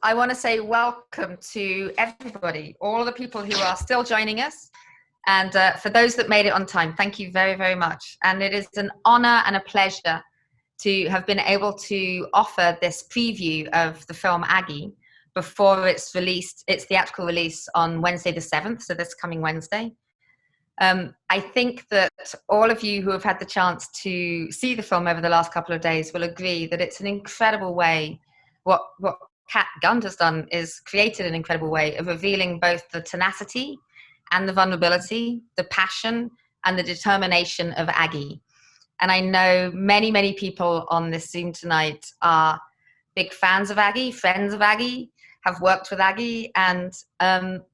I want to say welcome to everybody, all the people who are still joining us. And for those that made it on time, thank you very, very much. And it is an honor and a pleasure to have been able to offer this preview of the film Aggie before it's released, its theatrical release on Wednesday the 7th, so this coming Wednesday. I think that all of you who have had the chance to see the film over the last couple of days will agree that it's an incredible way. What Cat Gund has done is created an incredible way of revealing both the tenacity and the vulnerability, the passion and the determination of Aggie. And I know many, many people on this Zoom tonight are big fans of Aggie, friends of Aggie, have worked with Aggie. And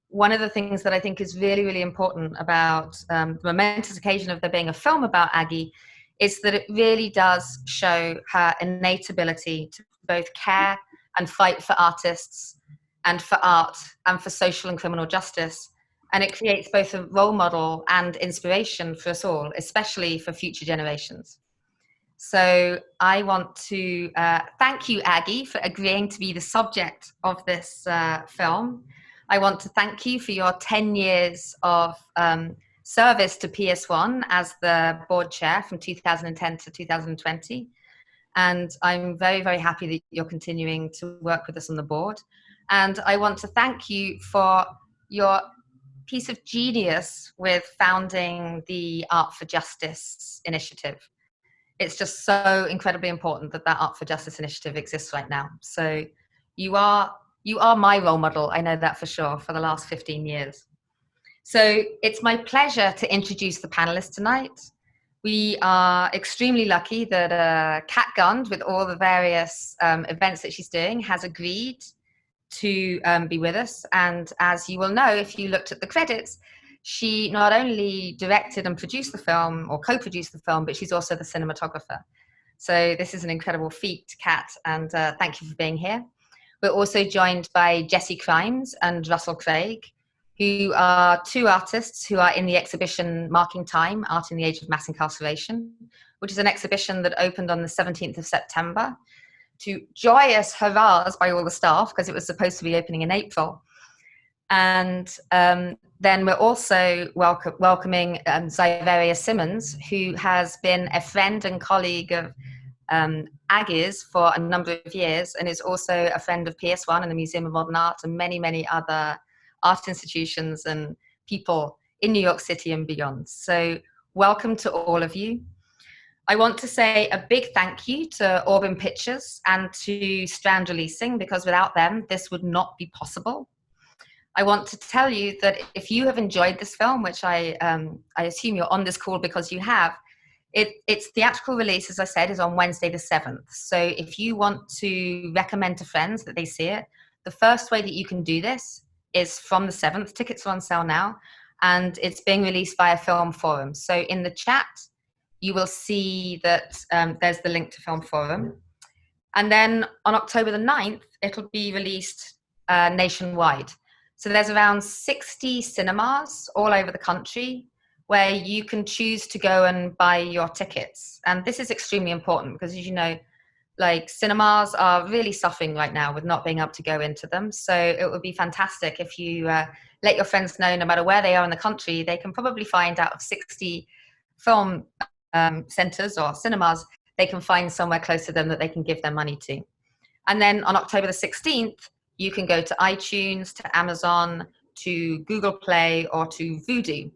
one of the things that I think is really, really important about the momentous occasion of there being a film about Aggie is that it really does show her innate ability to both care and fight for artists and for art and for social and criminal justice. And it creates both a role model and inspiration for us all, especially for future generations. So I want to thank you, Aggie, for agreeing to be the subject of this film. I want to thank you for your 10 years of service to PS1 as the board chair from 2010 to 2020. And I'm very, very happy that you're continuing to work with us on the board. And I want to thank you for your piece of genius with founding the Art for Justice initiative. It's just so incredibly important that Art for Justice initiative exists right now. So you are my role model, I know that for sure, for the last 15 years. So it's my pleasure to introduce the panelists tonight. We are extremely lucky that Cat Gund, with all the various events that she's doing, has agreed to be with us. And as you will know, if you looked at the credits, she not only directed and produced the film or co-produced the film, but she's also the cinematographer. So this is an incredible feat, Cat, and thank you for being here. We're also joined by Jesse Crimes and Russell Craig, who are two artists who are in the exhibition Marking Time, Art in the Age of Mass Incarceration, which is an exhibition that opened on the 17th of September to joyous hurrahs by all the staff, because it was supposed to be opening in April. And then we're also welcoming Zyveria Simmons, who has been a friend and colleague of Aggie's for a number of years, and is also a friend of PS1 and the Museum of Modern Art and many, many other art institutions and people in New York City and beyond. So welcome to all of you. I want to say a big thank you to Auburn Pictures and to Strand Releasing, because without them, this would not be possible. I want to tell you that if you have enjoyed this film, which I assume you're on this call because you have, its theatrical release, as I said, is on Wednesday the 7th. So if you want to recommend to friends that they see it, the first way that you can do this is from the 7th. Tickets are on sale now, and it's being released via Film Forum. So in the chat, you will see that there's the link to Film Forum. And then on October the 9th, it'll be released nationwide. So there's around 60 cinemas all over the country where you can choose to go and buy your tickets. And this is extremely important because, as you know, like, cinemas are really suffering right now with not being able to go into them. So it would be fantastic if you let your friends know, no matter where they are in the country, they can probably find out of 60 film centers or cinemas, they can find somewhere close to them that they can give their money to. And then on October the 16th, you can go to iTunes, to Amazon, to Google Play, or to Vudu,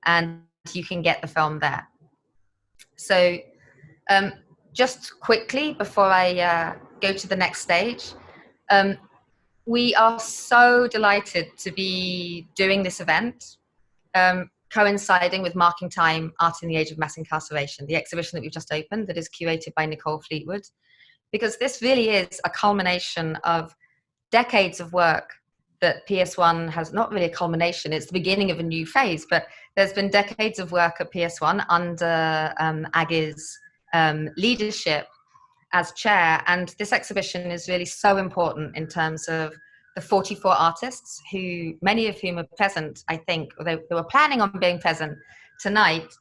and you can get the film there. So just quickly, before I go to the next stage, we are so delighted to be doing this event, coinciding with Marking Time, Art in the Age of Mass Incarceration, the exhibition that we've just opened that is curated by Nicole Fleetwood, because this really is a culmination of decades of work that PS1 has. Not really a culmination, it's the beginning of a new phase, but there's been decades of work at PS1 under Aggie's leadership as chair, and this exhibition is really so important in terms of the 44 artists, who many of whom are present, I think, or they were planning on being present tonight.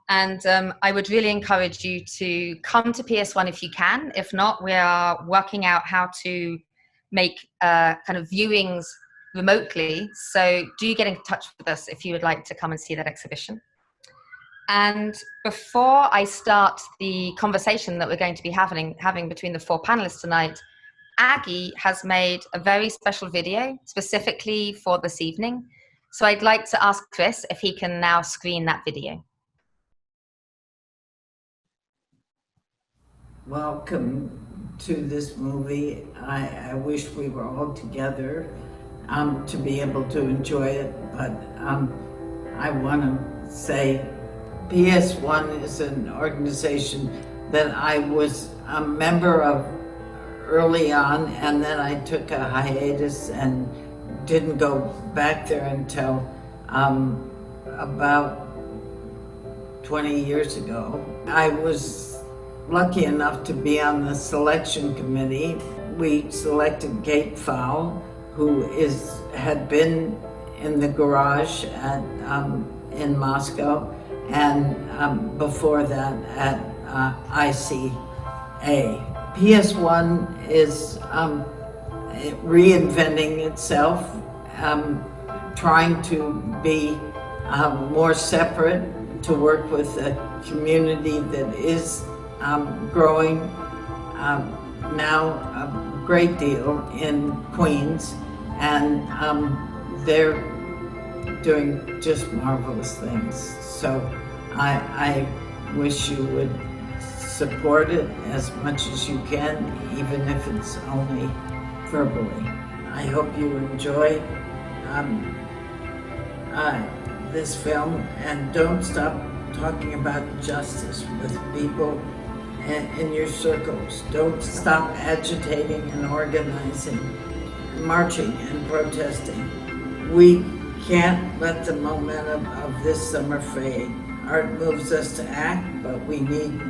And I would really encourage you to come to PS1 if you can. If not, we are working out how to make kind of viewings remotely. So do get in touch with us if you would like to come and see that exhibition. And before I start the conversation that we're going to be having between the 4 panelists tonight, Aggie has made a very special video specifically for this evening. So I'd like to ask Chris if he can now screen that video. Welcome to this movie. I wish we were all together to be able to enjoy it, but I want to say PS1 is an organization that I was a member of early on, and then I took a hiatus and didn't go back there until about 20 years ago. I was lucky enough to be on the selection committee. We selected Kate Fowl, who had been in the garage in Moscow, and before that at ICA. PS1 is reinventing itself, trying to be more separate, to work with a community that is growing now a great deal in Queens, and they're doing just marvelous things. So I wish you would support it as much as you can, even if it's only verbally. I hope you enjoy this film, and don't stop talking about justice with people in your circles. Don't stop agitating and organizing, marching and protesting. We can't let the momentum of this summer fade. Art moves us to act, but we need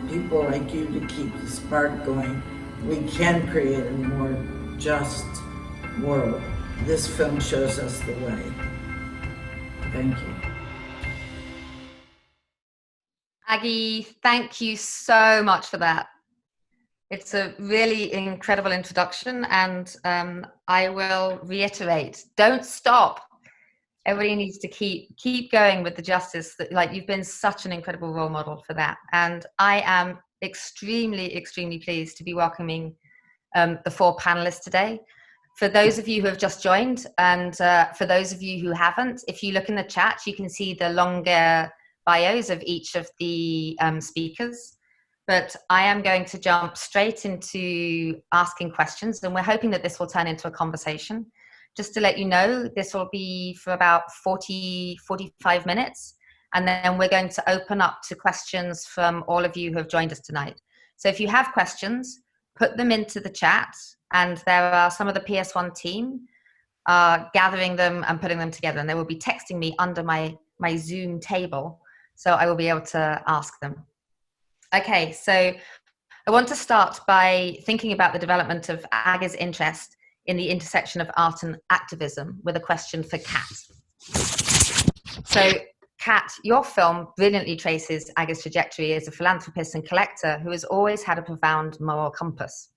people like you to keep the spark going. We can create a more just world. This film shows us the way. Thank you. Aggie, thank you so much for that. It's a really incredible introduction, and I will reiterate, don't stop. Everybody needs to keep going with the justice. Like, you've been such an incredible role model for that. And I am extremely, extremely pleased to be welcoming the 4 panelists today. For those of you who have just joined, and for those of you who haven't, if you look in the chat, you can see the longer bios of each of the speakers. But I am going to jump straight into asking questions, and we're hoping that this will turn into a conversation. Just to let you know, this will be for about 45 minutes, and then we're going to open up to questions from all of you who have joined us tonight. So if you have questions, put them into the chat, and there are some of the PS1 team gathering them and putting them together, and they will be texting me under my Zoom table, so I will be able to ask them. Okay, so I want to start by thinking about the development of Aggie's interest in the intersection of art and activism with a question for Cat. So, Cat, your film brilliantly traces Aggie's trajectory as a philanthropist and collector who has always had a profound moral compass.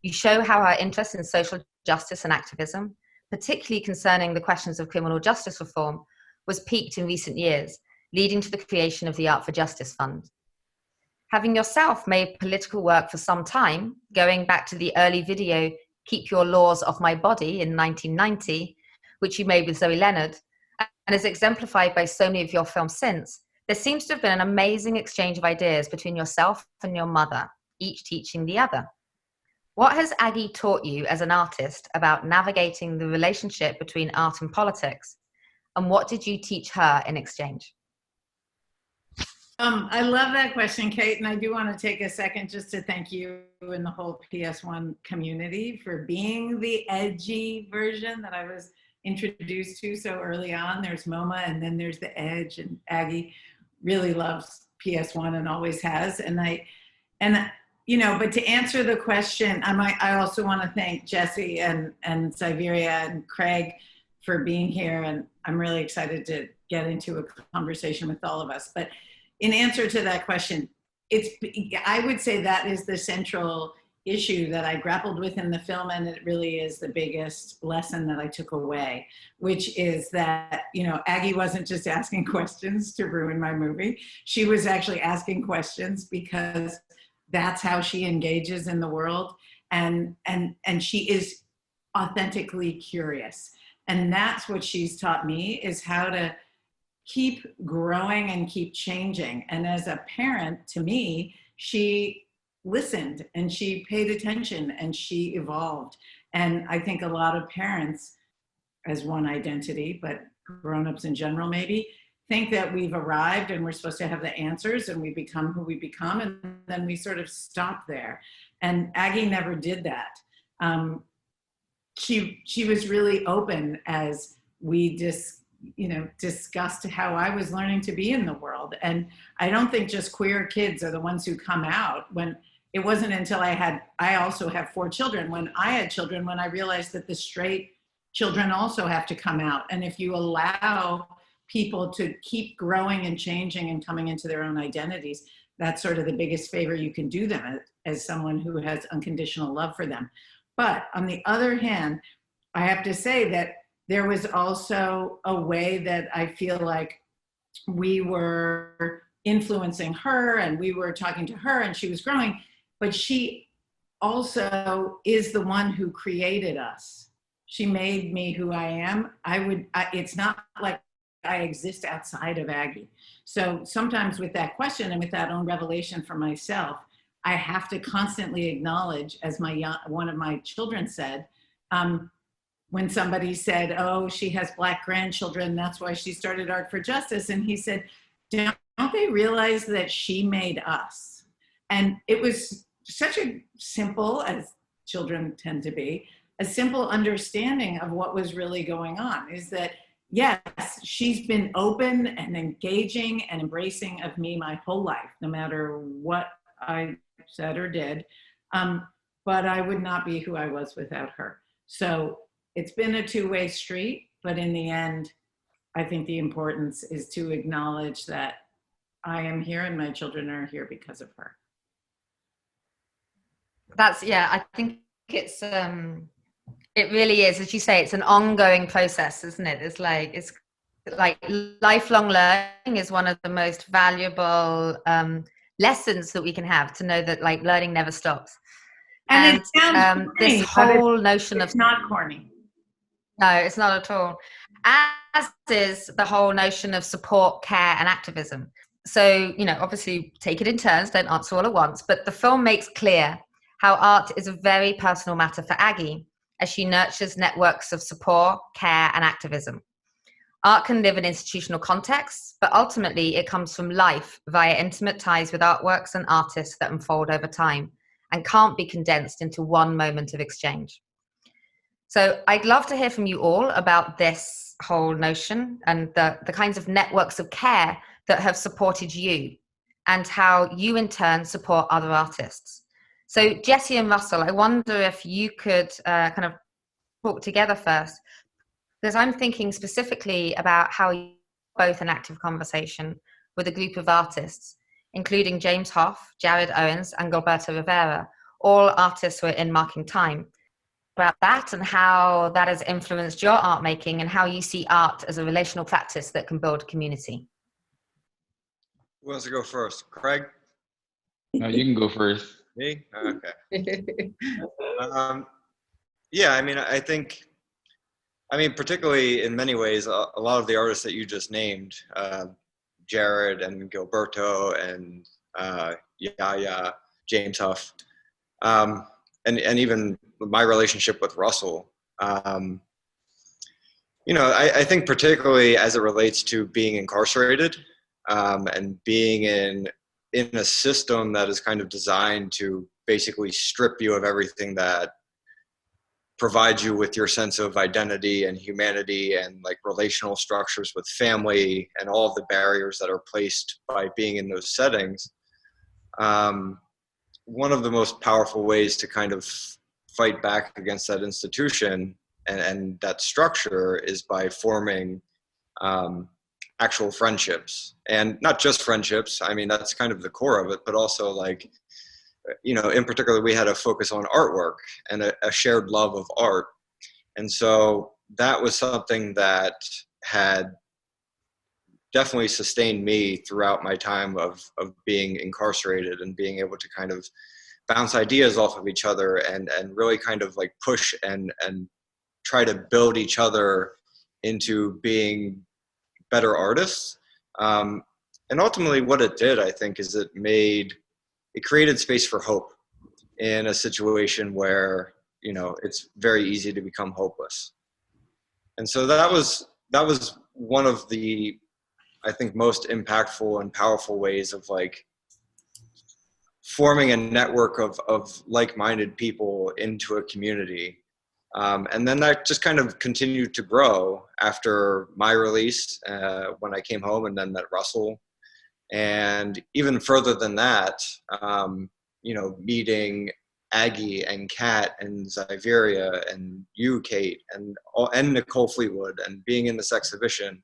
You show how her interest in social justice and activism, particularly concerning the questions of criminal justice reform, was piqued in recent years, leading to the creation of the Art for Justice Fund. Having yourself made political work for some time, going back to the early video Keep Your Laws Off My Body in 1990, which you made with Zoe Leonard, and is exemplified by so many of your films since, there seems to have been an amazing exchange of ideas between yourself and your mother, each teaching the other. What has Aggie taught you as an artist about navigating the relationship between art and politics? And what did you teach her in exchange? I love that question, Kate, and I do want to take a second just to thank you and the whole PS1 community for being the edgy version that I was introduced to so early on. There's MoMA, and then there's the Edge, and Aggie really loves PS1 and always has. And you know, but to answer the question, I also want to thank Jesse and Siberia and Craig for being here, and I'm really excited to get into a conversation with all of us. But in answer to that question, I would say that is the central issue that I grappled with in the film, and it really is the biggest lesson that I took away, which is that, you know, Aggie wasn't just asking questions to ruin my movie. She was actually asking questions because that's how she engages in the world, and she is authentically curious. And that's what she's taught me, is how to keep growing and keep changing. And as a parent, to me, she listened and she paid attention and she evolved. And I think a lot of parents, as one identity, but grown-ups in general maybe, think that we've arrived and we're supposed to have the answers and we become who we become, and then we sort of stop there. And Aggie never did that. She was really open as we discussed how I was learning to be in the world. And I don't think just queer kids are the ones who come out. When it wasn't until I also have 4 children, when I had children, when I realized that the straight children also have to come out. And if you allow people to keep growing and changing and coming into their own identities, that's sort of the biggest favor you can do them as someone who has unconditional love for them. But on the other hand, I have to say that there was also a way that I feel like we were influencing her and we were talking to her and she was growing, but she also is the one who created us. She made me who I am. It's not like I exist outside of Aggie. So sometimes with that question and with that own revelation for myself, I have to constantly acknowledge, as one of my children said, when somebody said, oh, she has Black grandchildren, that's why she started Art for Justice. And he said, don't they realize that she made us? And it was such a simple, as children tend to be, a simple understanding of what was really going on, is that, yes, she's been open and engaging and embracing of me my whole life, no matter what I said or did. But I would not be who I was without her. So it's been a two-way street, but in the end, I think the importance is to acknowledge that I am here and my children are here because of her. I think it's, it really is, as you say, it's an ongoing process, isn't it? It's like lifelong learning is one of the most valuable lessons that we can have, to know that like learning never stops. And it sounds corny, this whole notion of, it's not corny. No, it's not at all. As is the whole notion of support, care, and activism. So, you know, obviously take it in turns, don't answer all at once, but the film makes clear how art is a very personal matter for Aggie as she nurtures networks of support, care, and activism. Art can live in institutional contexts, but ultimately it comes from life via intimate ties with artworks and artists that unfold over time and can't be condensed into one moment of exchange. So I'd love to hear from you all about this whole notion and the kinds of networks of care that have supported you and how you in turn support other artists. So Jessie and Russell, I wonder if you could kind of talk together first, because I'm thinking specifically about how you both in active conversation with a group of artists, including James Hoff, Jared Owens, and Gilberto Rivera, all artists who are in Marking Time, about that and how that has influenced your art making and how you see art as a relational practice that can build community. Who wants to go first? Craig? No, you can go first. Me? Okay. Yeah, I mean, I mean, particularly in many ways, a lot of the artists that you just named, Jared and Gilberto and Yaya, James Huff, and even my relationship with Russell, you know, I think particularly as it relates to being incarcerated and being in a system that is kind of designed to basically strip you of everything that provides you with your sense of identity and humanity and like relational structures with family and all of the barriers that are placed by being in those settings. One of the most powerful ways to kind of fight back against that institution and that structure is by forming actual friendships, and not just friendships. I mean, that's kind of the core of it, but also like in particular, we had a focus on artwork and a shared love of art. And so that was something that had definitely sustained me throughout my time of being incarcerated, and being able to kind of bounce ideas off of each other and really kind of like push and try to build each other into being better artists. And ultimately what it did, I think, is it created space for hope in a situation where, it's very easy to become hopeless. And so that was one of the, I think, most impactful and powerful ways of like forming a network of like-minded people into a community. And then that just kind of continued to grow after my release, when I came home, and then met Russell. And even further than that, meeting Aggie and Kat and Zyveria and you, Kate, and Nicole Fleetwood, and being in this exhibition,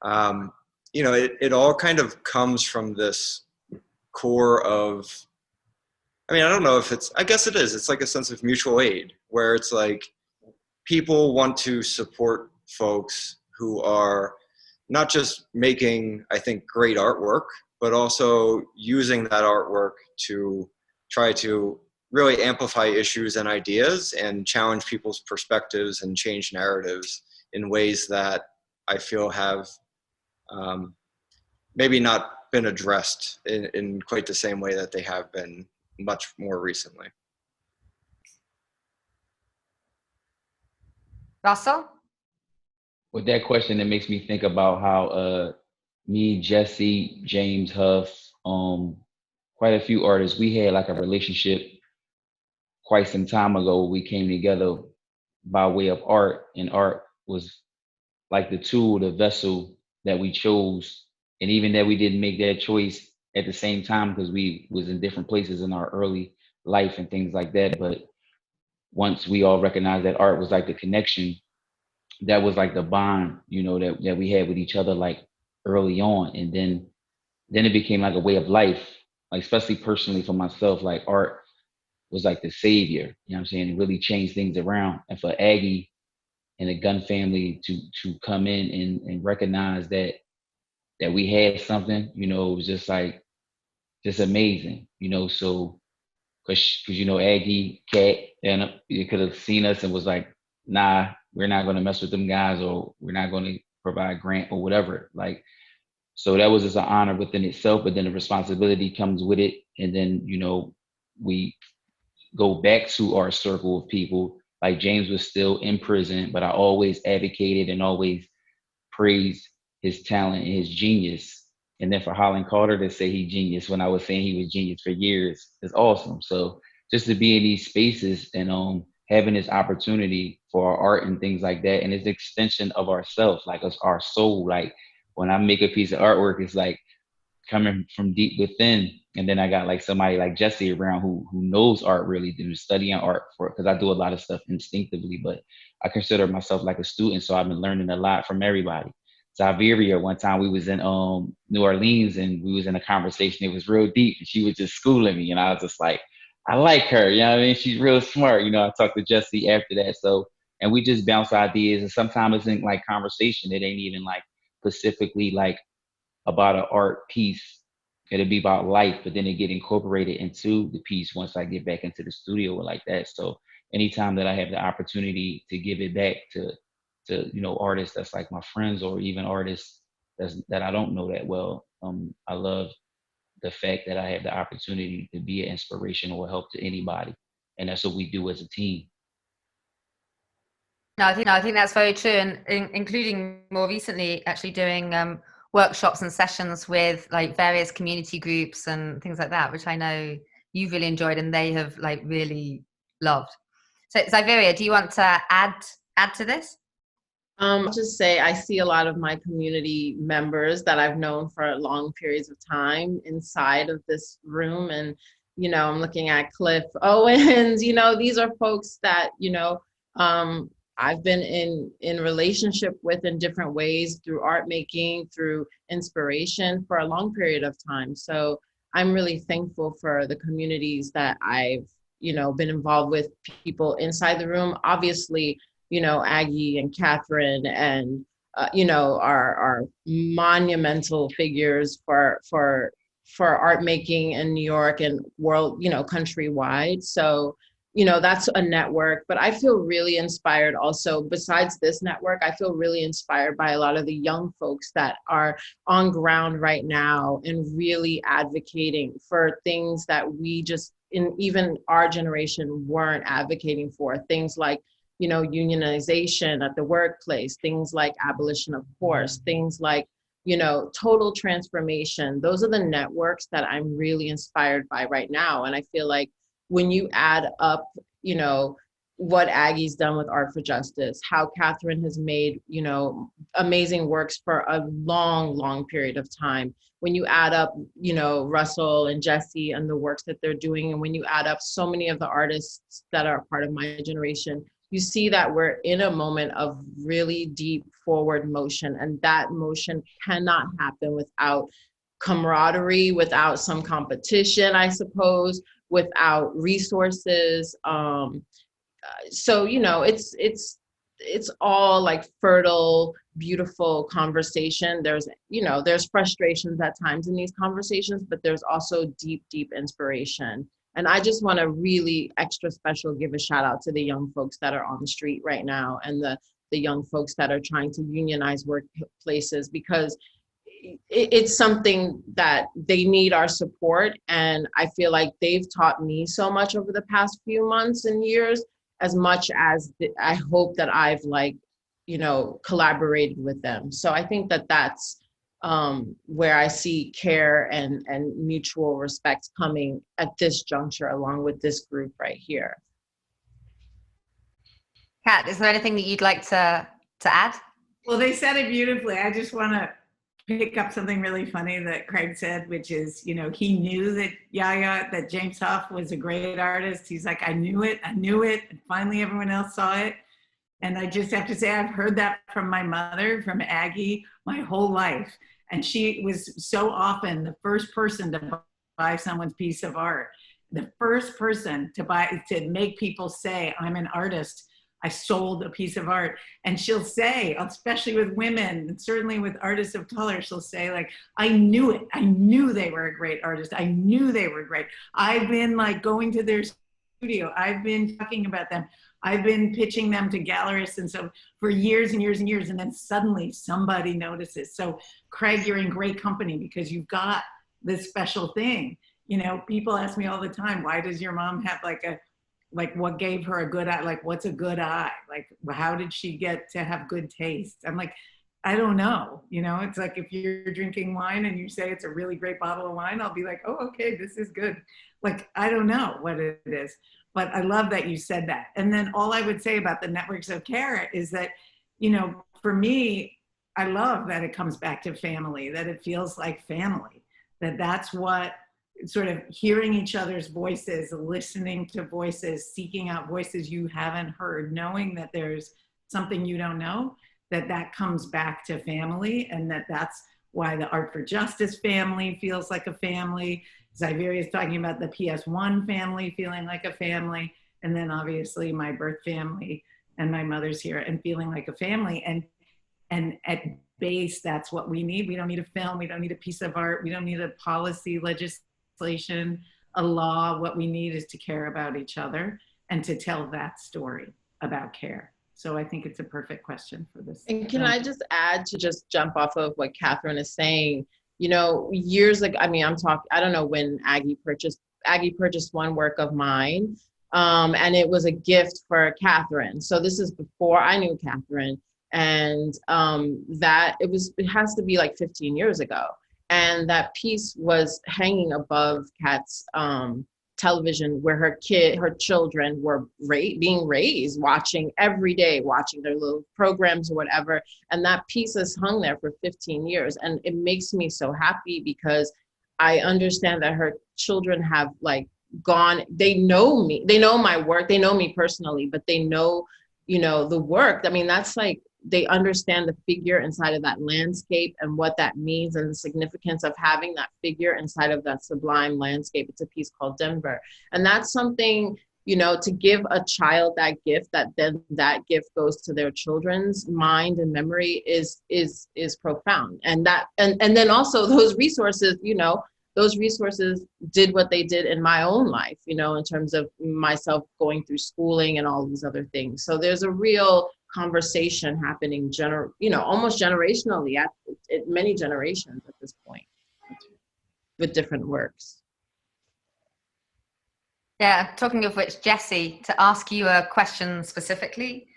it all kind of comes from this core of, I don't know if I guess it is. It's like a sense of mutual aid, where it's like people want to support folks who are not just making, I think, great artwork, but also using that artwork to try to really amplify issues and ideas and challenge people's perspectives and change narratives in ways that I feel have maybe not been addressed in quite the same way that they have been much more recently. Russell? With that question, it makes me think about how me, Jesse, James Huff, quite a few artists, we had like a relationship quite some time ago. We came together by way of art, and art was like the tool, the vessel that we chose. And even that we didn't make that choice at the same time, because we was in different places in our early life and things like that. But once we all recognized that art was like the connection, that was like the bond, that we had with each other, like early on. And then it became like a way of life, like especially personally for myself, like art was like the savior, what I'm saying? It really changed things around. And for Aggie and the Gun family to come in and recognize that we had something, it was just like, just amazing, so, cause Aggie, Cat, and you could have seen us and was like, nah, we're not going to mess with them guys, or we're not going to provide grant or whatever. Like, so that was just an honor within itself, but then the responsibility comes with it. And then, we go back to our circle of people. Like James was still in prison, but I always advocated and always praised his talent and his genius. And then for Holland Carter to say he genius when I was saying he was genius for years is awesome. So just to be in these spaces and having this opportunity for our art and things like that, and it's an extension of ourselves, like us, our soul. Like when I make a piece of artwork, it's like coming from deep within. And then I got like somebody like Jesse around who knows art, really, who's studying art because I do a lot of stuff instinctively, but I consider myself like a student. So I've been learning a lot from everybody. Zyveria, one time we was in New Orleans and we was in a conversation. It was real deep and she was just schooling me. And I was just like, I like her, you know what I mean? She's real smart. I talked to Jesse after that. So, and we just bounce ideas, and sometimes it's in like conversation. It ain't even like specifically like about an art piece. It'll be about life, but then it get incorporated into the piece once I get back into the studio or like that. So anytime that I have the opportunity to give it back to artists that's like my friends, or even artists that I don't know that well, I love the fact that I have the opportunity to be an inspiration or help to anybody. And that's what we do as a team. No, I think that's very true, and including more recently actually doing workshops and sessions with like various community groups and things like that, which I know you've really enjoyed and they have like really loved. So Zyveria, do you want to add to this? I'll just say I see a lot of my community members that I've known for long periods of time inside of this room. And, I'm looking at Cliff Owens, these are folks that, I've been in relationship with in different ways through art making, through inspiration for a long period of time. So I'm really thankful for the communities that I've, been involved with, people inside the room. Obviously, Aggie and Catherine and, are monumental figures for art making in New York and world, countrywide. So, that's a network, but I feel really inspired also. Besides this network, I feel really inspired by a lot of the young folks that are on ground right now and really advocating for things that we just, in even our generation, weren't advocating for. Things like, unionization at the workplace, things like abolition of force, things like, total transformation. Those are the networks that I'm really inspired by right now. And I feel like when you add up, what Aggie's done with Art for Justice, how Catherine has made, amazing works for a long, long period of time. When you add up, Russell and Jesse and the works that they're doing, and when you add up so many of the artists that are part of my generation, you see that we're in a moment of really deep forward motion. And that motion cannot happen without camaraderie, without some competition, I suppose, without resources. So, it's all like fertile, beautiful conversation. There's frustrations at times in these conversations, but there's also deep, deep inspiration. And I just want to really extra special give a shout out to the young folks that are on the street right now, and the young folks that are trying to unionize workplaces, because it's something that they need our support. And I feel like they've taught me so much over the past few months and years, as much as I hope that I've collaborated with them. So I think that that's where I see care and mutual respect coming at this juncture, along with this group right here. Kat, is there anything that you'd like to add? Well, they said it beautifully. I just want to pick up something really funny that Craig said, which is, he knew that James Huff was a great artist. He's like, I knew it. And finally, everyone else saw it. And I just have to say, I've heard that from my mother, from Aggie, my whole life. And she was so often the first person to buy someone's piece of art, the first person to make people say, I'm an artist. I sold a piece of art. And she'll say, especially with women, and certainly with artists of color, she'll say, like, I knew it. I knew they were a great artist. I knew they were great. I've been going to their studio. I've been talking about them. I've been pitching them to gallerists and so for years and years and years. And then suddenly somebody notices. So Craig, you're in great company because you've got this special thing. People ask me all the time, why does your mom have what gave her a good eye? What's a good eye? How did she get to have good taste? I'm like, I don't know. It's like if you're drinking wine and you say it's a really great bottle of wine, I'll be like, oh, okay, this is good. I don't know what it is, but I love that you said that. And then all I would say about the networks of care is that, for me, I love that it comes back to family, that it feels like family, that's what sort of hearing each other's voices, listening to voices, seeking out voices you haven't heard, knowing that there's something you don't know, that comes back to family, and that's why the Art for Justice family feels like a family. Xiveria's talking about the PS1 family feeling like a family, and then obviously my birth family and my mother's here and feeling like a family. And at base, that's what we need. We don't need a film, we don't need a piece of art, we don't need a policy, legislation, a law. What we need is to care about each other and to tell that story about care. So I think it's a perfect question for this. And can I just add, to just jump off of what Catherine is saying, years ago, I don't know when Aggie purchased one work of mine, and it was a gift for Catherine. So this is before I knew Catherine, and it has to be 15 years ago. And that piece was hanging above Kat's television, where her children were being raised, watching every day, watching their little programs or whatever. And that piece has hung there for 15 years. And it makes me so happy because I understand that her children have gone, they know me, they know my work, they know me personally, but they know, the work. I mean, that's they understand the figure inside of that landscape and what that means and the significance of having that figure inside of that sublime landscape. It's a piece called Denver. And that's something, you know, to give a child that gift, that then that gift goes to their children's mind and memory is profound. And that, and then also those resources, you know, those resources did what they did in my own life, you know, in terms of myself going through schooling and all these other things. So there's a real conversation happening, you know, almost generationally at many generations at this point with different works. Yeah, talking of which, Jessie, to ask you a question specifically.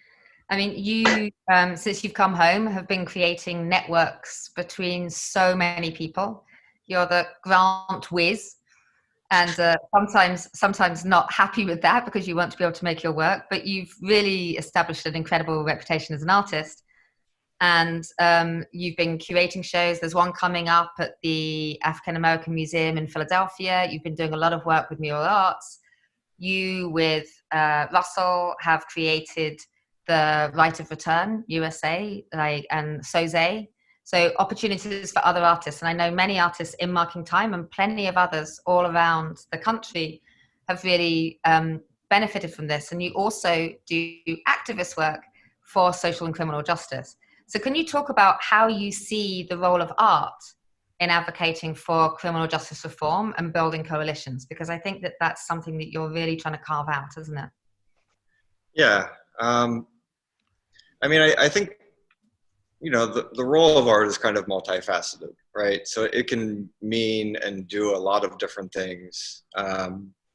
I mean, you, since you've come home, have been creating networks between so many people. You're the grant whiz, and sometimes not happy with that because you want to be able to make your work, but you've really established an incredible reputation as an artist. And you've been curating shows. There's one coming up at the African American Museum in Philadelphia. You've been doing a lot of work with mural arts. You, with Russell, have created the Right of Return USA, and Soze. So opportunities for other artists. And I know many artists in Marking Time and plenty of others all around the country have really benefited from this. And you also do activist work for social and criminal justice. So can you talk about how you see the role of art in advocating for criminal justice reform and building coalitions? Because I think that that's something that you're really trying to carve out, isn't it? Yeah. I mean, I think, you know, the role of art is kind of multifaceted, right? So it can mean and do a lot of different things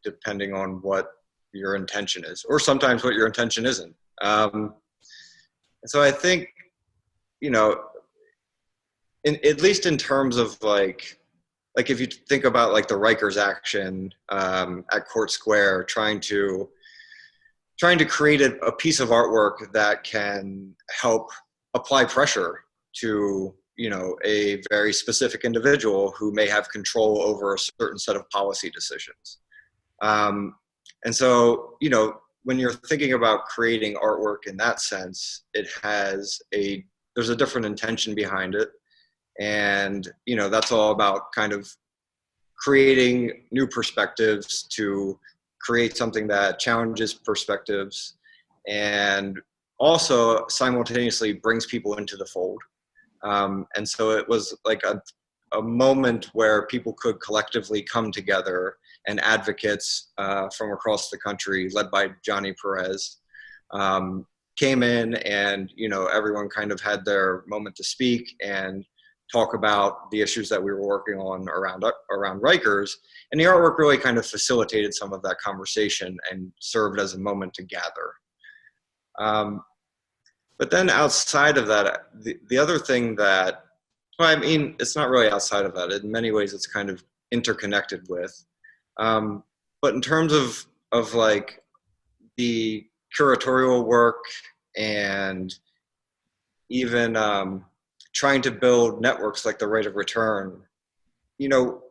depending on what your intention is, or sometimes what your intention isn't. And so I think, you know, at least in terms of like if you think about like the Rikers action at Court Square, trying to create a piece of artwork that can help apply pressure to, you know, a very specific individual who may have control over a certain set of policy decisions. And so, you know, when you're thinking about creating artwork in that sense, there's a different intention behind it. And, you know, that's all about kind of creating new perspectives to create something that challenges perspectives and also simultaneously brings people into the fold. And so it was like a moment where people could collectively come together, and advocates from across the country, led by Johnny Perez, came in, and, you know, everyone kind of had their moment to speak and talk about the issues that we were working on around Rikers. And the artwork really kind of facilitated some of that conversation and served as a moment to gather. But then outside of that, the other thing that, well, I mean, it's not really outside of that. In many ways, it's kind of interconnected with. But in terms of like the curatorial work and even trying to build networks like the Right of Return, you know,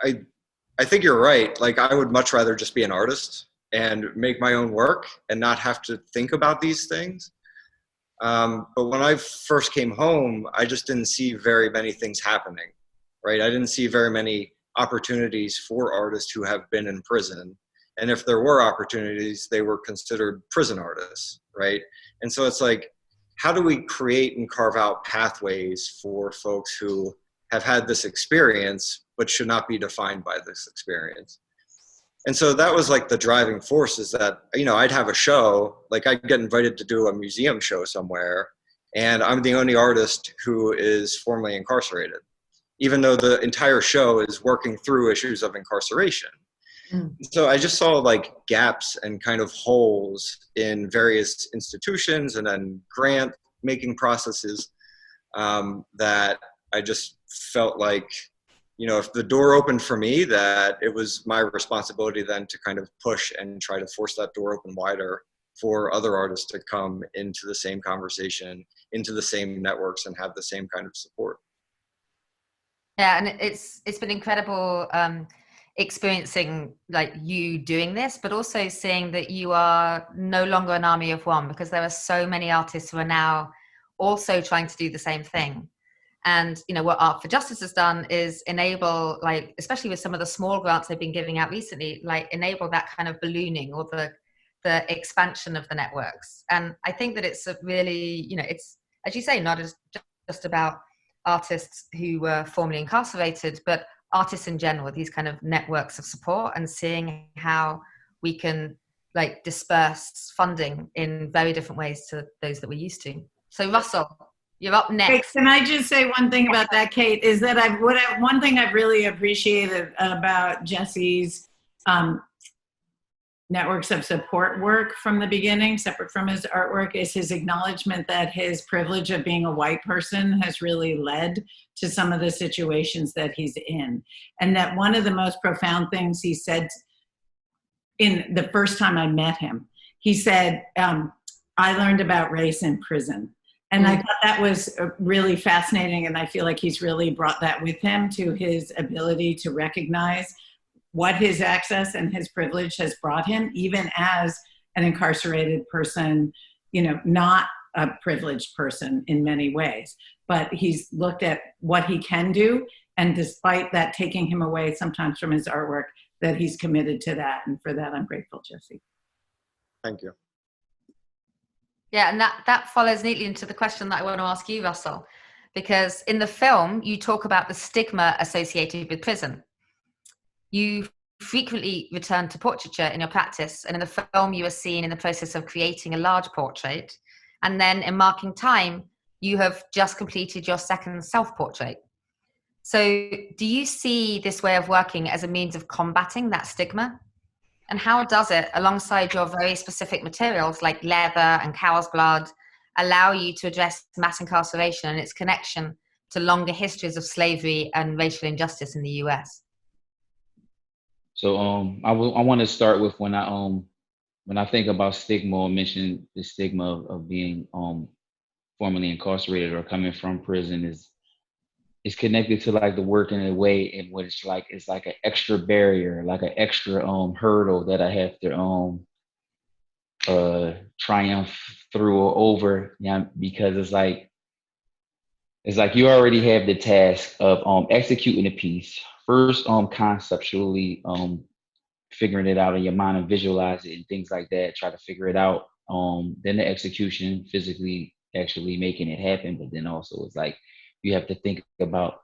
I think you're right. Like, I would much rather just be an artist and make my own work and not have to think about these things. But when I first came home, I just didn't see very many things happening, right? I didn't see very many opportunities for artists who have been in prison. And if there were opportunities, they were considered prison artists, right? And so it's like, how do we create and carve out pathways for folks who have had this experience, but should not be defined by this experience? And so that was like the driving force, is that, you know, I'd have a show, like I'd get invited to do a museum show somewhere, and I'm the only artist who is formerly incarcerated, even though the entire show is working through issues of incarceration. Mm. So I just saw like gaps and kind of holes in various institutions and then grant making processes that I just felt like, you know, if the door opened for me, that it was my responsibility then to kind of push and try to force that door open wider for other artists to come into the same conversation, into the same networks, and have the same kind of support. Yeah, and it's been incredible experiencing like you doing this, but also seeing that you are no longer an army of one, because there are so many artists who are now also trying to do the same thing. And, you know, what Art for Justice has done is enable, like, especially with some of the small grants they've been giving out recently, like enable that kind of ballooning or the expansion of the networks. And I think that it's a really, you know, it's, as you say, not just about artists who were formerly incarcerated, but artists in general, these kind of networks of support, and seeing how we can like disperse funding in very different ways to those that we're used to. So Russell, you're up next. Wait, can I just say one thing about that, Kate, is that one thing I've really appreciated about Jesse's networks of support work from the beginning, separate from his artwork, is his acknowledgement that his privilege of being a white person has really led to some of the situations that he's in. And that one of the most profound things he said in the first time I met him, he said, I learned about race in prison. And I thought that was really fascinating. And I feel like he's really brought that with him to his ability to recognize what his access and his privilege has brought him, even as an incarcerated person, you know, not a privileged person in many ways. But he's looked at what he can do. And despite that taking him away sometimes from his artwork, that he's committed to that. And for that, I'm grateful, Jesse. Thank you. Yeah, and that follows neatly into the question that I want to ask you, Russell, because in the film, you talk about the stigma associated with prison. You frequently return to portraiture in your practice, and in the film, you are seen in the process of creating a large portrait. And then in Marking Time, you have just completed your second self-portrait. So do you see this way of working as a means of combating that stigma? And how does it, alongside your very specific materials like leather and cow's blood, allow you to address mass incarceration and its connection to longer histories of slavery and racial injustice in the US? So I want to start with when I think about stigma, or mention the stigma of being formerly incarcerated or coming from prison, is connected to like the work in a way in which like it's like an extra barrier, like an extra hurdle that I have to triumph through or over, yeah, because it's like you already have the task of executing a piece first, conceptually figuring it out in your mind and visualize it and things like that, try to figure it out, then the execution, physically actually making it happen. But then also it's like you have to think about,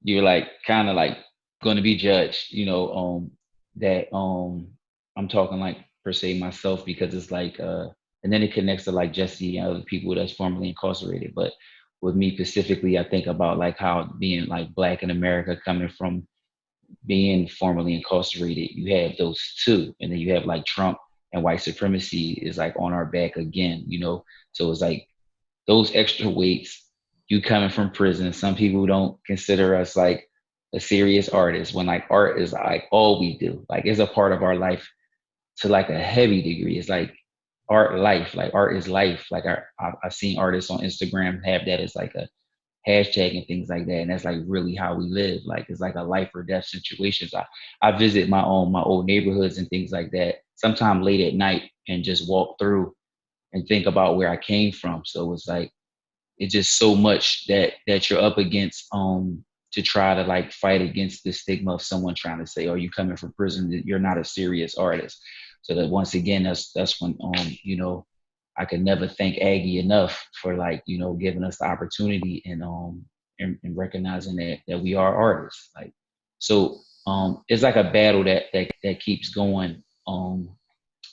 you're like kind of like going to be judged, you know, that I'm talking like per se myself, because it's like and then it connects to like Jesse and other people that's formerly incarcerated. But with me specifically, I think about like how being like Black in America, coming from being formerly incarcerated, you have those two, and then you have like Trump and white supremacy is like on our back again, you know. So it's like those extra weights. You coming from prison, some people don't consider us like a serious artist, when like art is like all we do. Like it's a part of our life to like a heavy degree. It's like art life, like art is life. Like I've seen artists on Instagram have that as like a hashtag and things like that. And that's like really how we live. Like it's like a life or death situations. I visit my old neighborhoods and things like that, sometimes late at night, and just walk through and think about where I came from. So it's like, it's just so much that you're up against to try to like fight against the stigma of someone trying to say, oh, you coming from prison, that you're not a serious artist. So that once again, that's when you know, I could never thank Aggie enough for like, you know, giving us the opportunity and recognizing that we are artists. Like, so it's like a battle that keeps going. And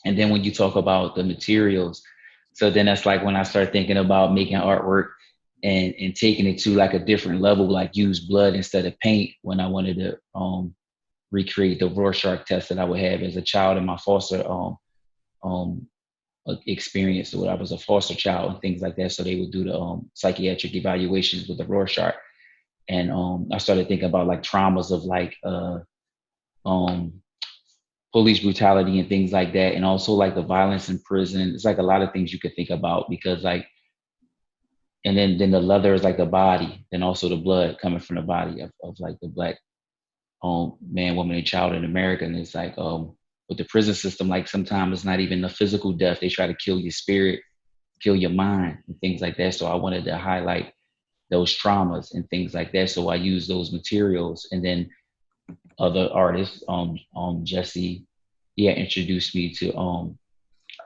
then when you talk about the materials, so then that's like when I started thinking about making artwork and taking it to like a different level, like use blood instead of paint, when I wanted to recreate the Rorschach test that I would have as a child in my foster experience, when I was a foster child and things like that. So they would do the psychiatric evaluations with the Rorschach. And I started thinking about like traumas of like police brutality and things like that, and also like the violence in prison. It's like a lot of things you could think about, because like, and then the leather is like the body, and also the blood coming from the body of like the Black man, woman, and child in America. And it's like with the prison system, like sometimes it's not even a physical death, they try to kill your spirit kill your mind and things like that. So I wanted to highlight those traumas and things like that. So I used those materials, and then other artists, Jesse, introduced me to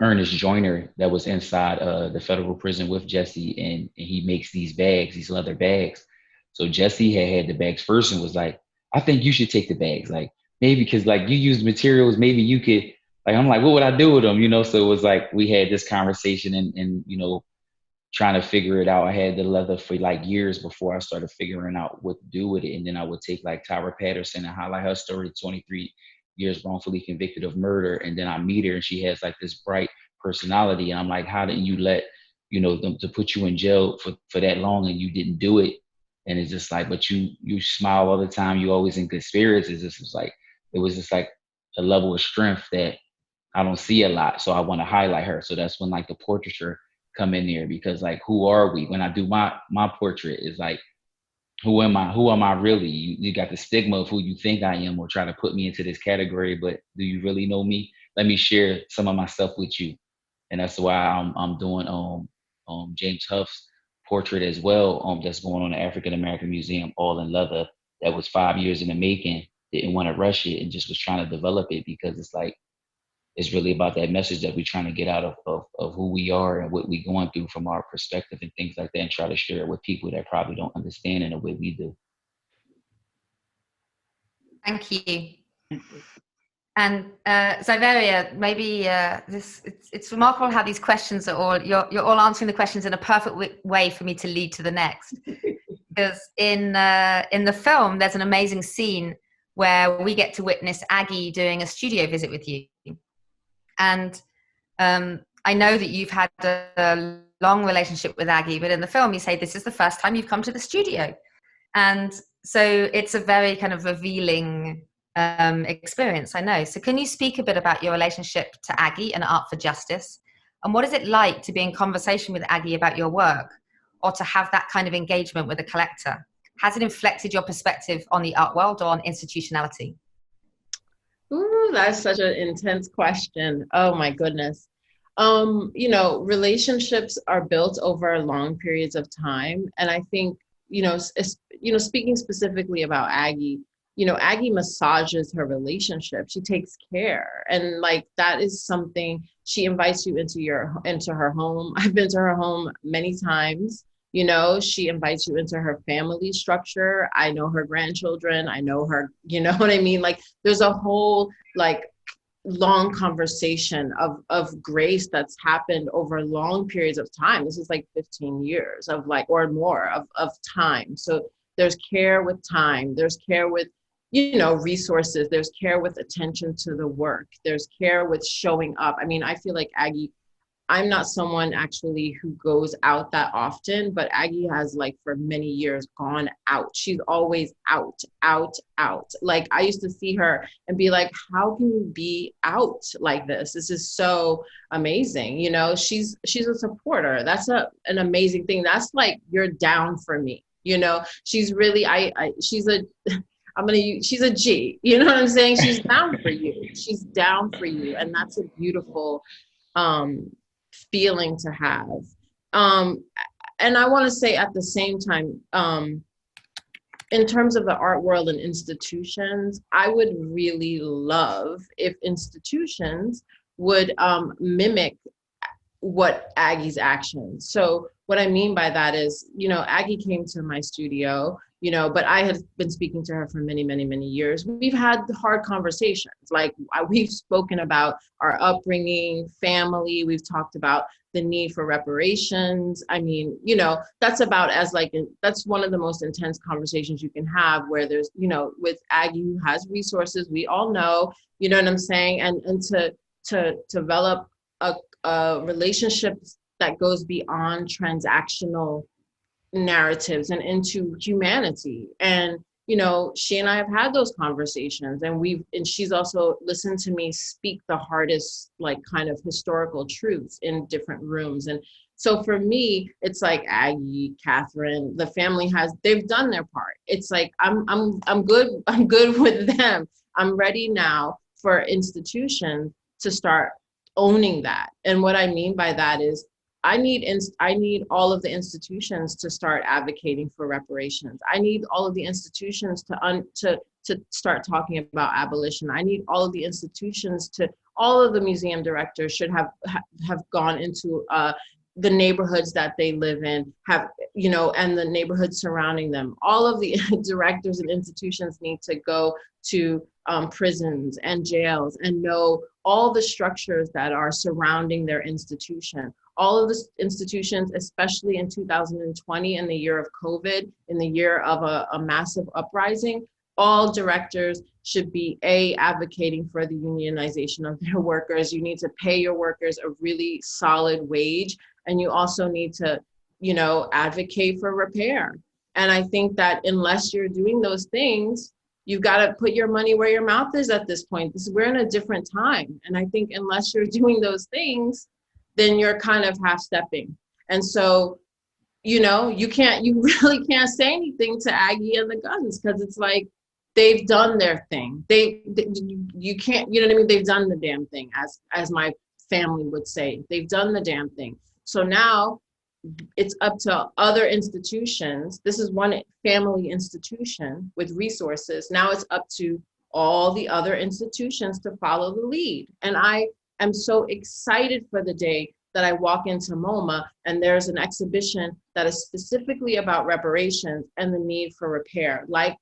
Ernest Joyner that was inside the federal prison with Jesse, and he makes these bags, these leather bags. So Jesse had the bags first and was like, I think you should take the bags. Like, maybe because like you use materials, maybe you could, like, I'm like, what would I do with them? You know, so it was like, we had this conversation and you know, trying to figure it out. I had the leather for like years before I started figuring out what to do with it. And then I would take like Tyra Patterson and highlight her story, 23 years wrongfully convicted of murder. And then I meet her and she has like this bright personality. And I'm like, how did you let, you know, them to put you in jail for that long and you didn't do it? And it's just like, but you smile all the time. You always in good spirits. It was just like a level of strength that I don't see a lot. So I want to highlight her. So that's when like the portraiture come in there, because like, who are we? When I do my portrait, is like, who am I really? You got the stigma of who you think I am, or try to put me into this category, but do you really know me? Let me share some of myself with you. And that's why I'm doing James Huff's portrait as well, that's going on the African American Museum, all in leather. That was 5 years in the making. Didn't want to rush it and just was trying to develop it, because it's like, it's really about that message that we're trying to get out of who we are and what we're going through from our perspective and things like that, and try to share it with people that probably don't understand in the way we do. Thank you. And Zyveria, maybe it's remarkable how these questions are all, you're all answering the questions in a perfect way for me to lead to the next. Because in the film, there's an amazing scene where we get to witness Aggie doing a studio visit with you. And I know that you've had a long relationship with Aggie, but in the film you say this is the first time you've come to the studio. And so it's a very kind of revealing experience, I know. So can you speak a bit about your relationship to Aggie and Art for Justice? And what is it like to be in conversation with Aggie about your work, or to have that kind of engagement with a collector? Has it inflected your perspective on the art world or on institutionality? Ooh, that's such an intense question. Oh my goodness. You know, relationships are built over long periods of time. And I think, speaking specifically about Aggie, Aggie massages her relationship. She takes care. And like, that is something, she invites you into her home. I've been to her home many times. She invites you into her family structure. I know her grandchildren. I know her, you know what I mean? Like, there's a whole like long conversation of grace that's happened over long periods of time. This is like 15 years of like, or more of time. So there's care with time. There's care with, resources. There's care with attention to the work. There's care with showing up. I mean, I feel like Aggie, I'm not someone actually who goes out that often, but Aggie has like for many years gone out. She's always out. Like, I used to see her and be like, how can you be out like this? This is so amazing. She's a supporter. That's an amazing thing. That's like, you're down for me. She's really, she's a G, you know what I'm saying? She's down for you. She's down for you. And that's a beautiful, feeling to have. And I want to say at the same time, in terms of the art world and institutions, I would really love if institutions would mimic what Aggie's actions. So what I mean by that is, Aggie came to my studio, but I had been speaking to her for many, many, many years. We've had hard conversations. Like, we've spoken about our upbringing, family. We've talked about the need for reparations. I mean, that's about that's one of the most intense conversations you can have, where there's, with Aggie, who has resources, we all know, you know what I'm saying? And to develop a relationship that goes beyond transactional narratives and into humanity. And she and I have had those conversations, and she's also listened to me speak the hardest, like, kind of historical truths in different rooms. And so for me, it's like Aggie, Catherine, the family they've done their part. It's like, I'm good with them. I'm ready now for institutions to start owning that. And what I mean by that is, I need all of the institutions to start advocating for reparations. I need all of the institutions to start talking about abolition. I need all of the institutions all of the museum directors should have gone into the neighborhoods that they live in, and the neighborhoods surrounding them. All of the directors and institutions need to go to prisons and jails and know all the structures that are surrounding their institution. All of the institutions, especially in 2020, in the year of COVID, in the year of a massive uprising, all directors should be advocating for the unionization of their workers. You need to pay your workers a really solid wage, and you also need to, advocate for repair. And I think that unless you're doing those things, you've got to put your money where your mouth is at this point. We're in a different time. And I think unless you're doing those things, then you're kind of half-stepping. And so, you really can't say anything to Aggie and the Gunds, because it's like, they've done their thing. You can't, you know what I mean? They've done the damn thing, as my family would say. They've done the damn thing. So now it's up to other institutions. This is one family institution with resources. Now it's up to all the other institutions to follow the lead. And I am so excited for the day that I walk into MoMA and there's an exhibition that is specifically about reparations and the need for repair, like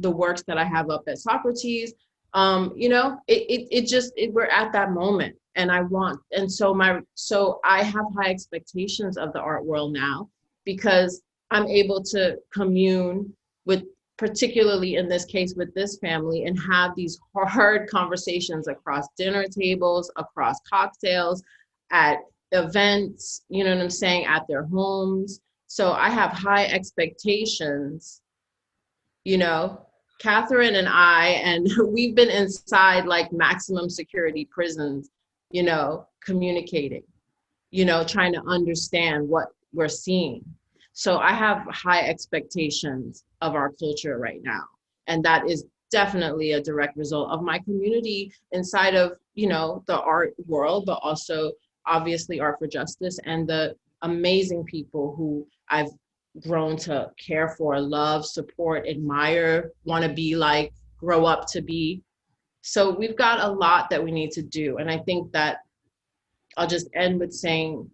the works that I have up at Socrates. We're at that moment, and so I have high expectations of the art world now, because I'm able to commune with, particularly in this case with this family, and have these hard conversations across dinner tables, across cocktails, at events, you know what I'm saying, at their homes. So I have high expectations. Catherine and we've been inside like maximum security prisons, communicating, trying to understand what we're seeing. So I have high expectations of our culture right now. And that is definitely a direct result of my community inside of, the art world, but also obviously Art for Justice and the amazing people who I've grown to care for, love, support, admire, want to be like, grow up to be. So we've got a lot that we need to do. And I think that I'll just end with saying,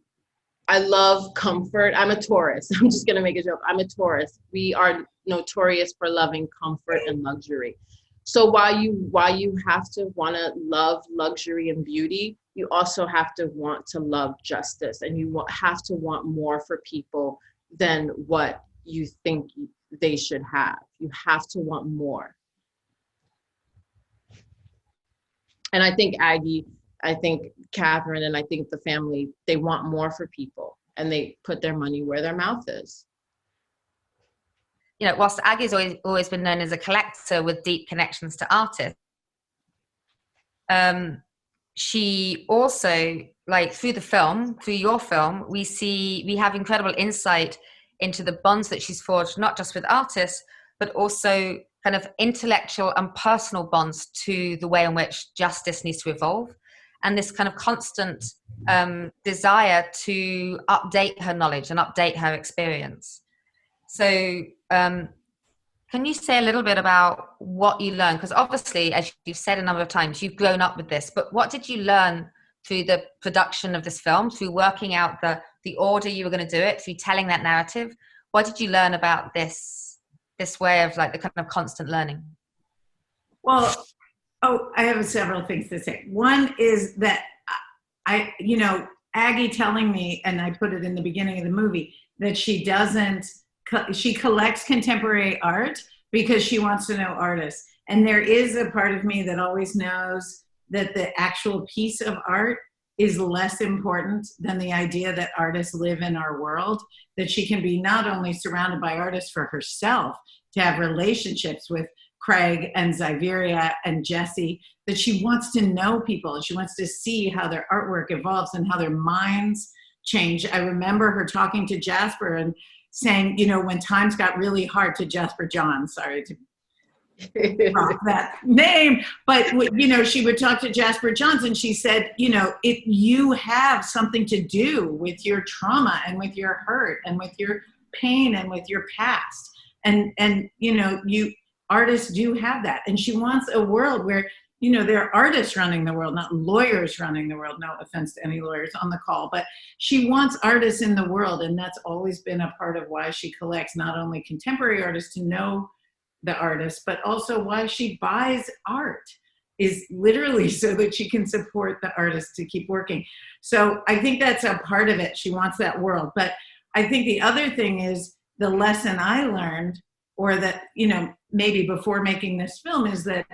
I love comfort. I'm a Taurus. I'm just going to make a joke. I'm a Taurus. We are notorious for loving comfort and luxury. So while you have to want to love luxury and beauty, you also have to want to love justice, and you have to want more for people than what you think they should have. You have to want more. And I think Aggie, I think Catherine, and I think the family, they want more for people, and they put their money where their mouth is. Whilst Aggie's always been known as a collector with deep connections to artists, she also, like through your film, we have incredible insight into the bonds that she's forged, not just with artists, but also kind of intellectual and personal bonds to the way in which justice needs to evolve, and this kind of constant desire to update her knowledge and update her experience. So can you say a little bit about what you learned? Because obviously, as you've said a number of times, you've grown up with this, but what did you learn through the production of this film, through working out the order you were going to do it, through telling that narrative? What did you learn about this way of like the kind of constant learning? Well, I have several things to say. One is that Aggie telling me, and I put it in the beginning of the movie, that she collects contemporary art because she wants to know artists. And there is a part of me that always knows that the actual piece of art is less important than the idea that artists live in our world, that she can be not only surrounded by artists for herself, to have relationships with Craig and Zyveria and Jesse, that she wants to know people. She wants to see how their artwork evolves and how their minds change. I remember her talking to Jasper and saying, when times got really hard, to Jasper John, sorry, Drop that name, but you know, she would talk to Jasper Johnson. She said, you know, if you have something to do with your trauma and with your hurt and with your pain and with your past, and you know, you artists do have that, and she wants a world where, you know, there are artists running the world, not lawyers running the world. No offense to any lawyers on the call, but she wants artists in the world, and that's always been a part of why she collects not only contemporary artists to know the artist, but also why she buys art is literally so that she can support the artist to keep working. So I think that's a part of it. She wants that world. But I think the other thing is the lesson I learned, or that, you know, maybe before making this film, is that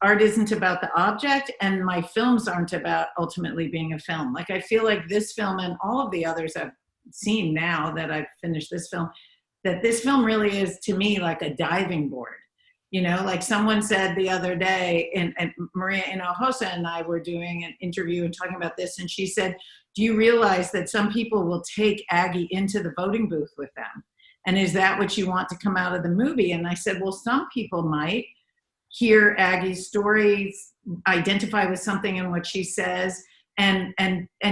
art isn't about the object, and my films aren't about ultimately being a film. Like, I feel like this film and all of the others I've seen now that I've finished this film, that this film really is to me like a diving board. You know, like someone said the other day, and Maria Hinojosa and I were doing an interview and talking about this, and she said, do you realize that some people will take Aggie into the voting booth with them? And is that what you want to come out of the movie? And I said, well, some people might hear Aggie's stories, identify with something in what she says, and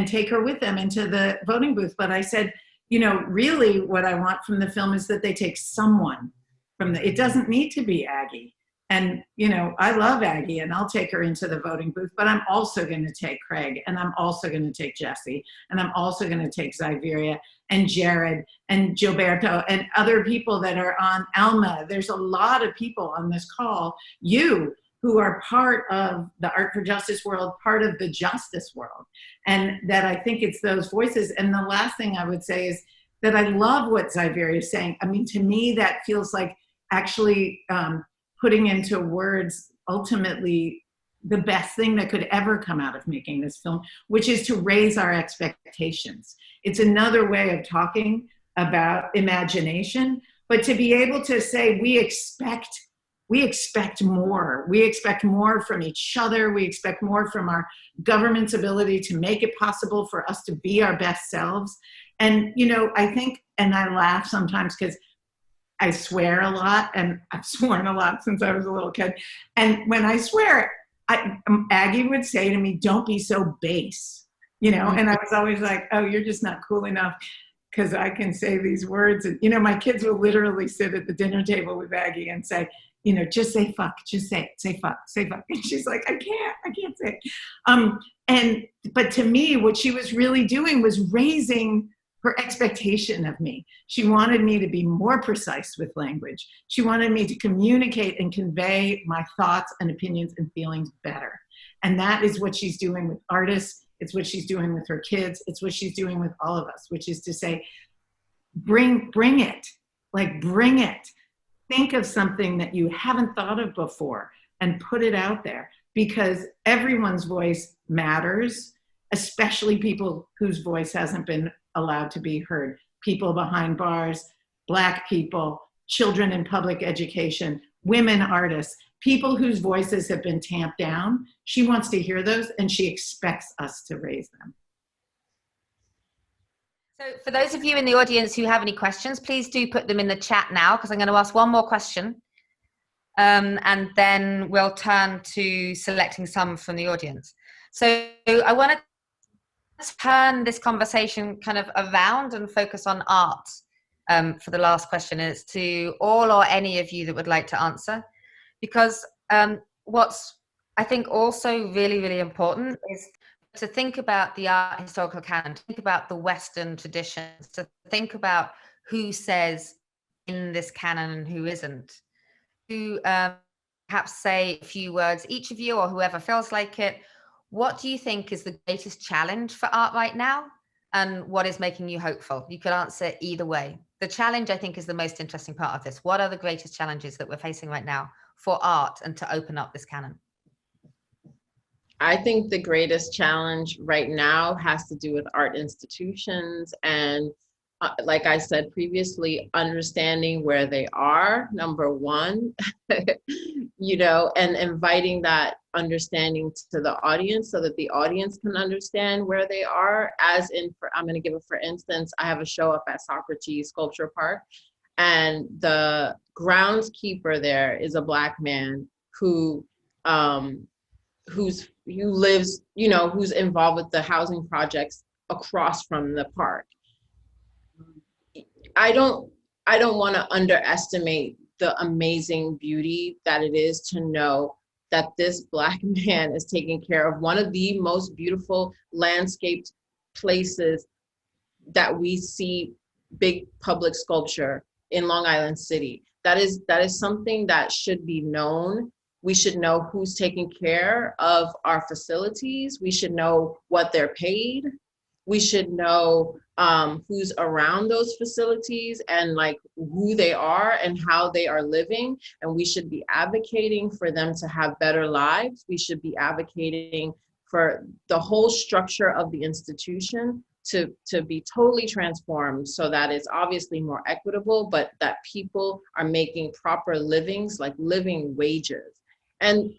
take her with them into the voting booth. But I said, you know, really what I want from the film is that they take someone from it doesn't need to be Aggie. And, you know, I love Aggie and I'll take her into the voting booth, but I'm also going to take Craig, and I'm also going to take Jesse, and I'm also going to take Zyveria and Jared and Gilberto and other people that are on Alma. There's a lot of people on this call, you, who are part of the Art for Justice world, part of the justice world. And that I think it's those voices. And the last thing I would say is that I love what Zyveria is saying. I mean, to me, that feels like actually putting into words ultimately the best thing that could ever come out of making this film, which is to raise our expectations. It's another way of talking about imagination, but to be able to say we expect more. We expect more from each other. We expect more from our government's ability to make it possible for us to be our best selves. And, you know, I think, and I laugh sometimes because I swear a lot, and I've sworn a lot since I was a little kid. And when I swear, Aggie would say to me, don't be so base, you know? And I was always like, oh, you're just not cool enough because I can say these words. And, you know, my kids will literally sit at the dinner table with Aggie and say, you know, just say fuck, just say it, say fuck, say fuck. And she's like, I can't say it. But to me, what she was really doing was raising her expectation of me. She wanted me to be more precise with language. She wanted me to communicate and convey my thoughts and opinions and feelings better. And that is what she's doing with artists. It's what she's doing with her kids. It's what she's doing with all of us, which is to say, bring it, like bring it. Think of something that you haven't thought of before and put it out there, because everyone's voice matters, especially people whose voice hasn't been allowed to be heard. People behind bars, Black people, children in public education, women artists, people whose voices have been tamped down. She wants to hear those, and she expects us to raise them. So for those of you in the audience who have any questions, please do put them in the chat now, because I'm going to ask one more question. And then we'll turn to selecting some from the audience. So I want to turn this conversation kind of around and focus on art for the last question. And it's to all or any of you that would like to answer. Because what's, I think, also really, really important is to think about the art historical canon, think about the Western traditions, to think about who says in this canon and who isn't. To perhaps say a few words, each of you or whoever feels like it. What do you think is the greatest challenge for art right now? And what is making you hopeful? You could answer either way. The challenge, I think, is the most interesting part of this. What are the greatest challenges that we're facing right now for art and to open up this canon? I think the greatest challenge right now has to do with art institutions and, like I said previously, understanding where they are, number one, you know, and inviting that understanding to the audience so that the audience can understand where they are. As in, I'm going to give it, for instance, I have a show up at Socrates Sculpture Park, And the groundskeeper there is a Black man who lives, you know, who's involved with the housing projects across from the park. I don't want to underestimate the amazing beauty that it is to know that this Black man is taking care of one of the most beautiful landscaped places that we see big public sculpture in Long Island City. That is something that should be known. We should know who's taking care of our facilities. We should know what they're paid. We should know who's around those facilities and like who they are and how they are living. And we should be advocating for them to have better lives. We should be advocating for the whole structure of the institution to be totally transformed so that it's obviously more equitable, but that people are making proper livings, like living wages. And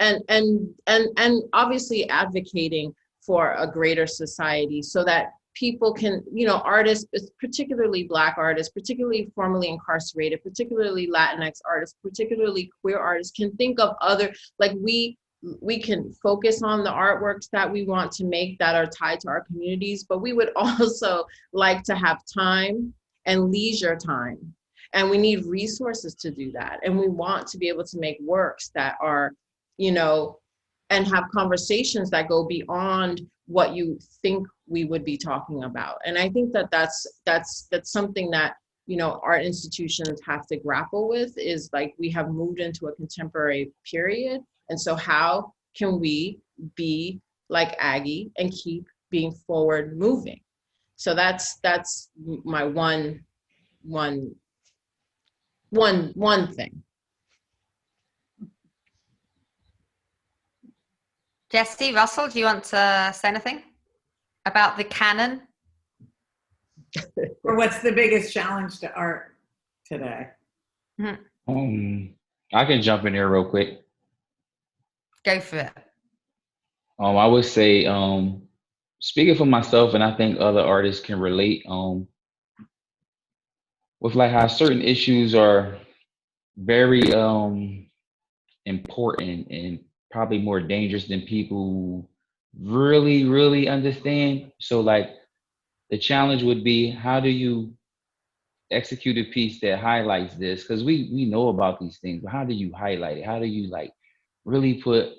obviously advocating for a greater society so that people can, you know, artists, particularly Black artists, particularly formerly incarcerated, particularly Latinx artists, particularly queer artists, can think of other, like we can focus on the artworks that we want to make that are tied to our communities, but we would also like to have time and leisure time. And we need resources to do that. And we want to be able to make works that are, you know, and have conversations that go beyond what you think we would be talking about. And I think that that's something that, you know, art institutions have to grapple with, is like we have moved into a contemporary period. And so how can we be like Aggie and keep being forward moving? So that's my one thing. Jesse, Russell, do you want to say anything about the canon? Or what's the biggest challenge to art today? I can jump in there real quick. Go for it. I would say, speaking for myself, and I think other artists can relate, with like how certain issues are very important and probably more dangerous than people really, really understand. So like the challenge would be, how do you execute a piece that highlights this? Because we know about these things, but how do you highlight it? How do you like really put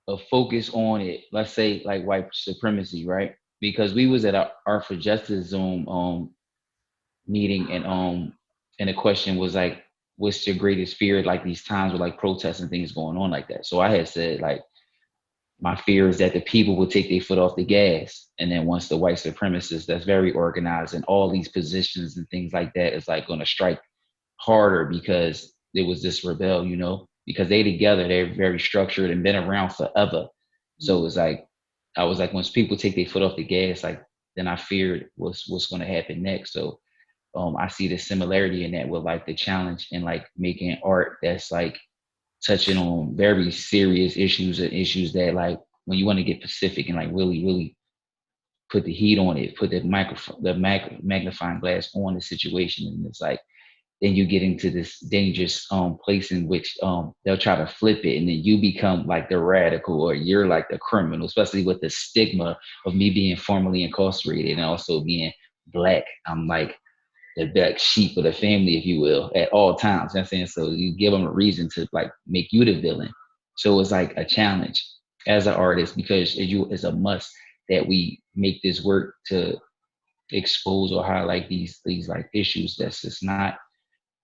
a focus on it? Let's say like white supremacy, right? Because we was at a Art for Justice Zoom meeting, and the question was like, what's your greatest fear, like these times with like protests and things going on like that? So I had said like, my fear is that the people will take their foot off the gas. And then once the white supremacists that's very organized and all these positions and things like that is like going to strike harder, because there was this rebel, you know, because they together, they're very structured and been around forever. So it's like, I was like, once people take their foot off the gas, like, then I feared what's going to happen next. So I see the similarity in that with like the challenge in like making art that's like touching on very serious issues and issues that like when you want to get specific and like really, really put the heat on it, put the magnifying glass on the situation. And it's like, then you get into this dangerous place in which they'll try to flip it, and then you become like the radical, or you're like the criminal, especially with the stigma of me being formerly incarcerated and also being Black. I'm like the black sheep of the family, if you will, at all times. You know what I'm saying? So you give them a reason to like make you the villain. So it's like a challenge as an artist, because it's a must that we make this work to expose or highlight these like issues that's just not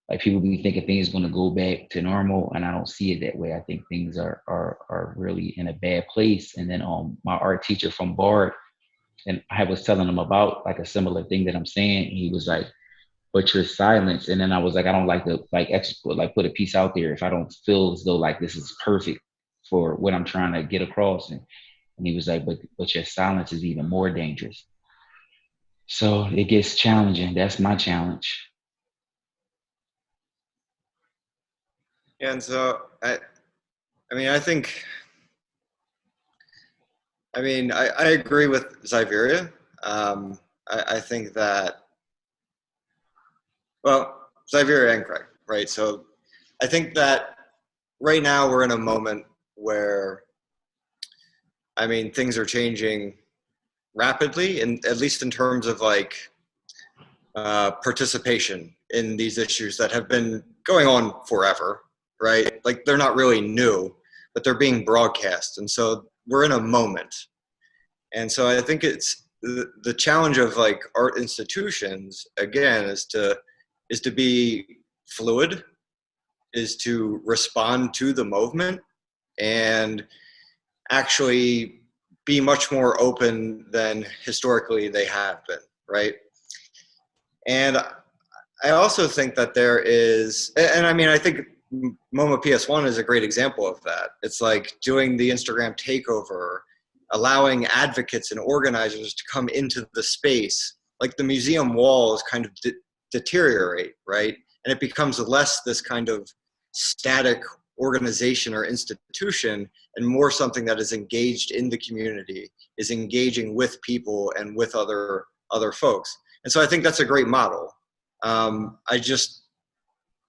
like, people be thinking things going to go back to normal, and I don't see it that way. I think things are really in a bad place. And then my art teacher from Bard, and I was telling him about like a similar thing that I'm saying. He was like, but your silence. And then I was like, I don't like to like put a piece out there if I don't feel as though like this is perfect for what I'm trying to get across. And he was like, but your silence is even more dangerous. So it gets challenging. That's my challenge. Yeah, and so I agree with Zyveria. I think that, well, Xavier and Craig, right? So I think that right now we're in a moment where, I mean, things are changing rapidly, and at least in terms of like participation in these issues that have been going on forever, right? Like they're not really new, but they're being broadcast. And so we're in a moment. And so I think it's the challenge of like art institutions, again, is to be fluid, is to respond to the movement, and actually be much more open than historically they have been, right? And I also think that there is, and I mean, I think MoMA PS1 is a great example of that. It's like doing the Instagram takeover, allowing advocates and organizers to come into the space. Like the museum walls kind of deteriorate, right? And it becomes less this kind of static organization or institution, and more something that is engaged in the community, is engaging with people and with other folks. And so I think that's a great model. I just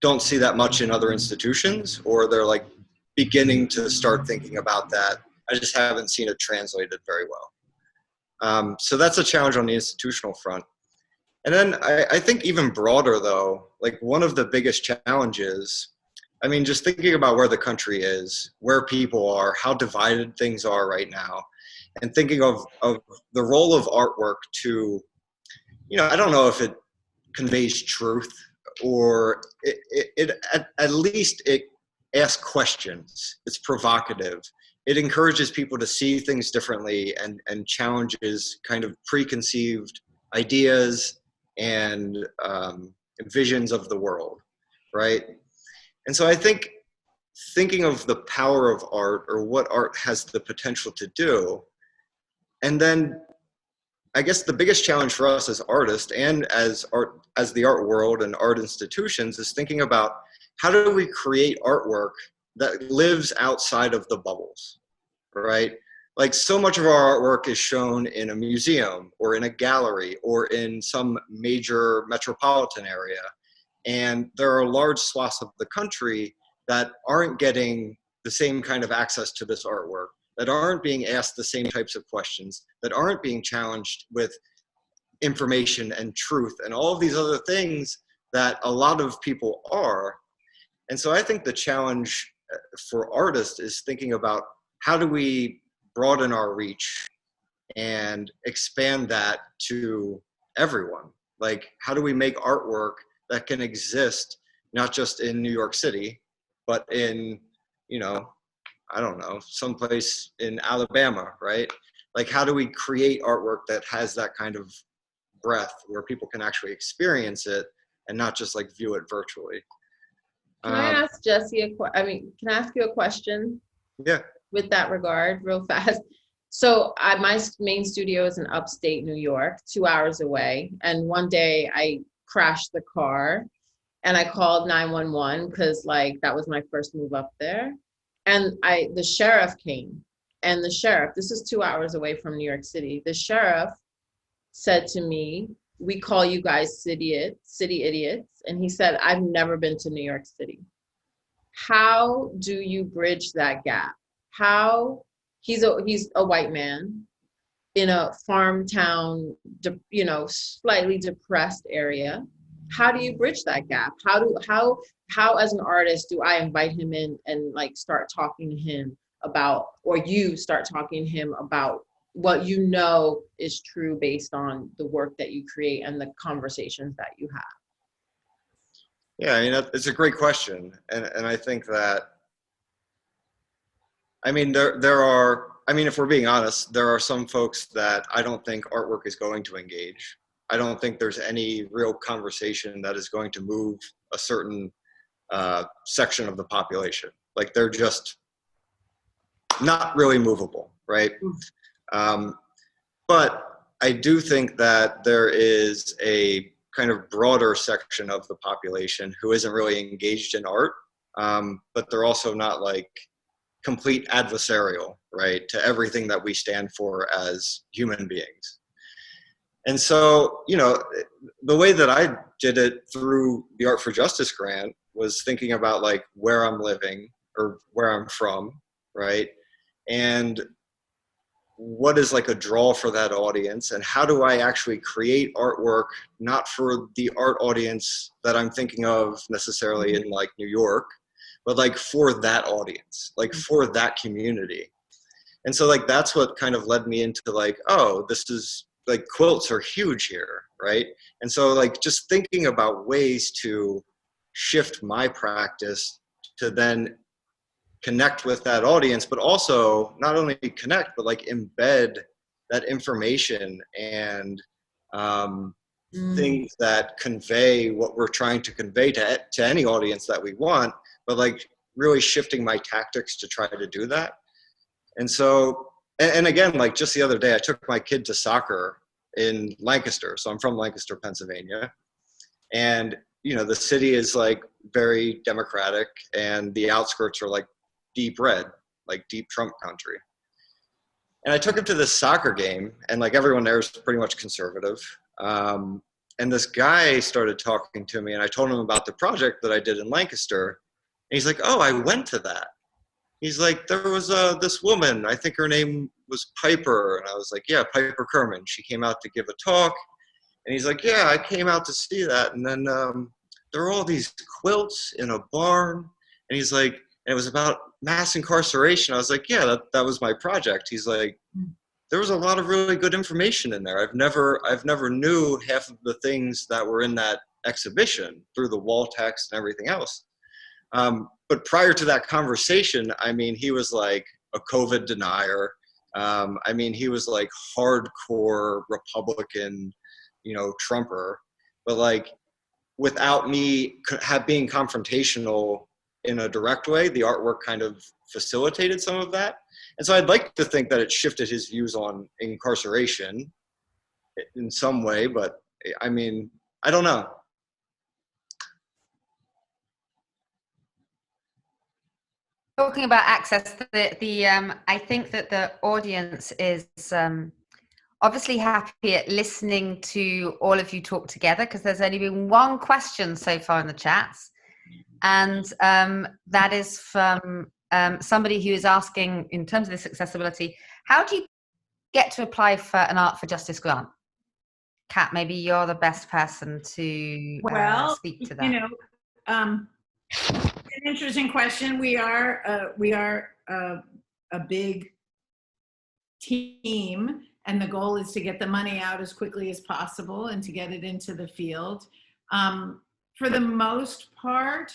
don't see that much in other institutions, or they're like beginning to start thinking about that. I just haven't seen it translated very well. So that's a challenge on the institutional front. And then I think even broader though, like one of the biggest challenges, I mean, just thinking about where the country is, where people are, how divided things are right now, and thinking of the role of artwork to, you know, I don't know if it conveys truth, or at least it asks questions. It's provocative. It encourages people to see things differently, and challenges kind of preconceived ideas and visions of the world, right? And so I think thinking of the power of art, or what art has the potential to do, and then I guess the biggest challenge for us as artists and as the art world and art institutions, is thinking about how do we create artwork that lives outside of the bubbles, right? Like so much of our artwork is shown in a museum or in a gallery or in some major metropolitan area. And there are large swaths of the country that aren't getting the same kind of access to this artwork, that aren't being asked the same types of questions, that aren't being challenged with information and truth and all of these other things that a lot of people are. And so I think the challenge for artists is thinking about how do we broaden our reach and expand that to everyone? Like, how do we make artwork that can exist not just in New York City, but in, you know, I don't know, someplace in Alabama, right? Like, how do we create artwork that has that kind of breadth where people can actually experience it and not just like view it virtually? Can I ask Jesse can I ask you a question? Yeah. With that regard, real fast. So my main studio is in upstate New York, 2 hours away. And one day I crashed the car and I called 911 because like that was my first move up there. And the sheriff came, and the sheriff, this is 2 hours away from New York City. The sheriff said to me, "We call you guys city idiots." And he said, "I've never been to New York City." How do you bridge that gap? How he's a white man in a farm town, you know, slightly depressed area. How do you bridge that gap? How as an artist do I invite him in and like start talking to him about, or you start talking to him about what you know is true based on the work that you create and the conversations that you have? Yeah, I mean, it's a great question. And I think that, I mean, there are, I mean, if we're being honest, there are some folks that I don't think artwork is going to engage. I don't think there's any real conversation that is going to move a certain section of the population. Like, they're just not really movable, right? But I do think that there is a kind of broader section of the population who isn't really engaged in art, but they're also not like complete adversarial, right, to everything that we stand for as human beings. And so, you know, the way that I did it through the Art for Justice grant was thinking about like where I'm living or where I'm from, right? And what is like a draw for that audience, and how do I actually create artwork not for the art audience that I'm thinking of necessarily in like New York, but like for that audience, like for that community. And so like that's what kind of led me into like, oh, this is like quilts are huge here, right? And so like just thinking about ways to shift my practice to then connect with that audience, but also not only connect, but like embed that information and things that convey what we're trying to convey to any audience that we want, but like really shifting my tactics to try to do that. And so, and again, like just the other day, I took my kid to soccer in Lancaster. So I'm from Lancaster, Pennsylvania. And, you know, the city is like very democratic and the outskirts are like deep red, like deep Trump country. And I took him to this soccer game, and like everyone there is pretty much conservative. And this guy started talking to me, and I told him about the project that I did in Lancaster. And he's like, oh, I went to that. He's like, there was this woman, I think her name was Piper. And I was like, yeah, Piper Kerman. She came out to give a talk. And he's like, yeah, I came out to see that. And then there were all these quilts in a barn. And he's like, and it was about mass incarceration. I was like, yeah, that was my project. He's like, there was a lot of really good information in there. I've never knew half of the things that were in that exhibition through the wall text and everything else. But prior to that conversation, I mean, he was like a COVID denier. I mean, he was like hardcore Republican, you know, Trumper. But like, without me being confrontational in a direct way, the artwork kind of facilitated some of that. And so I'd like to think that it shifted his views on incarceration in some way, but I mean, I don't know. Talking about access, I think that the audience is obviously happy at listening to all of you talk together, because there's only been one question so far in the chats, and that is from somebody who is asking, in terms of this accessibility, how do you get to apply for an Art for Justice grant? Kat, maybe you're the best person to speak to that. You know, an interesting question. We are a big team, and the goal is to get the money out as quickly as possible and to get it into the field. For the most part,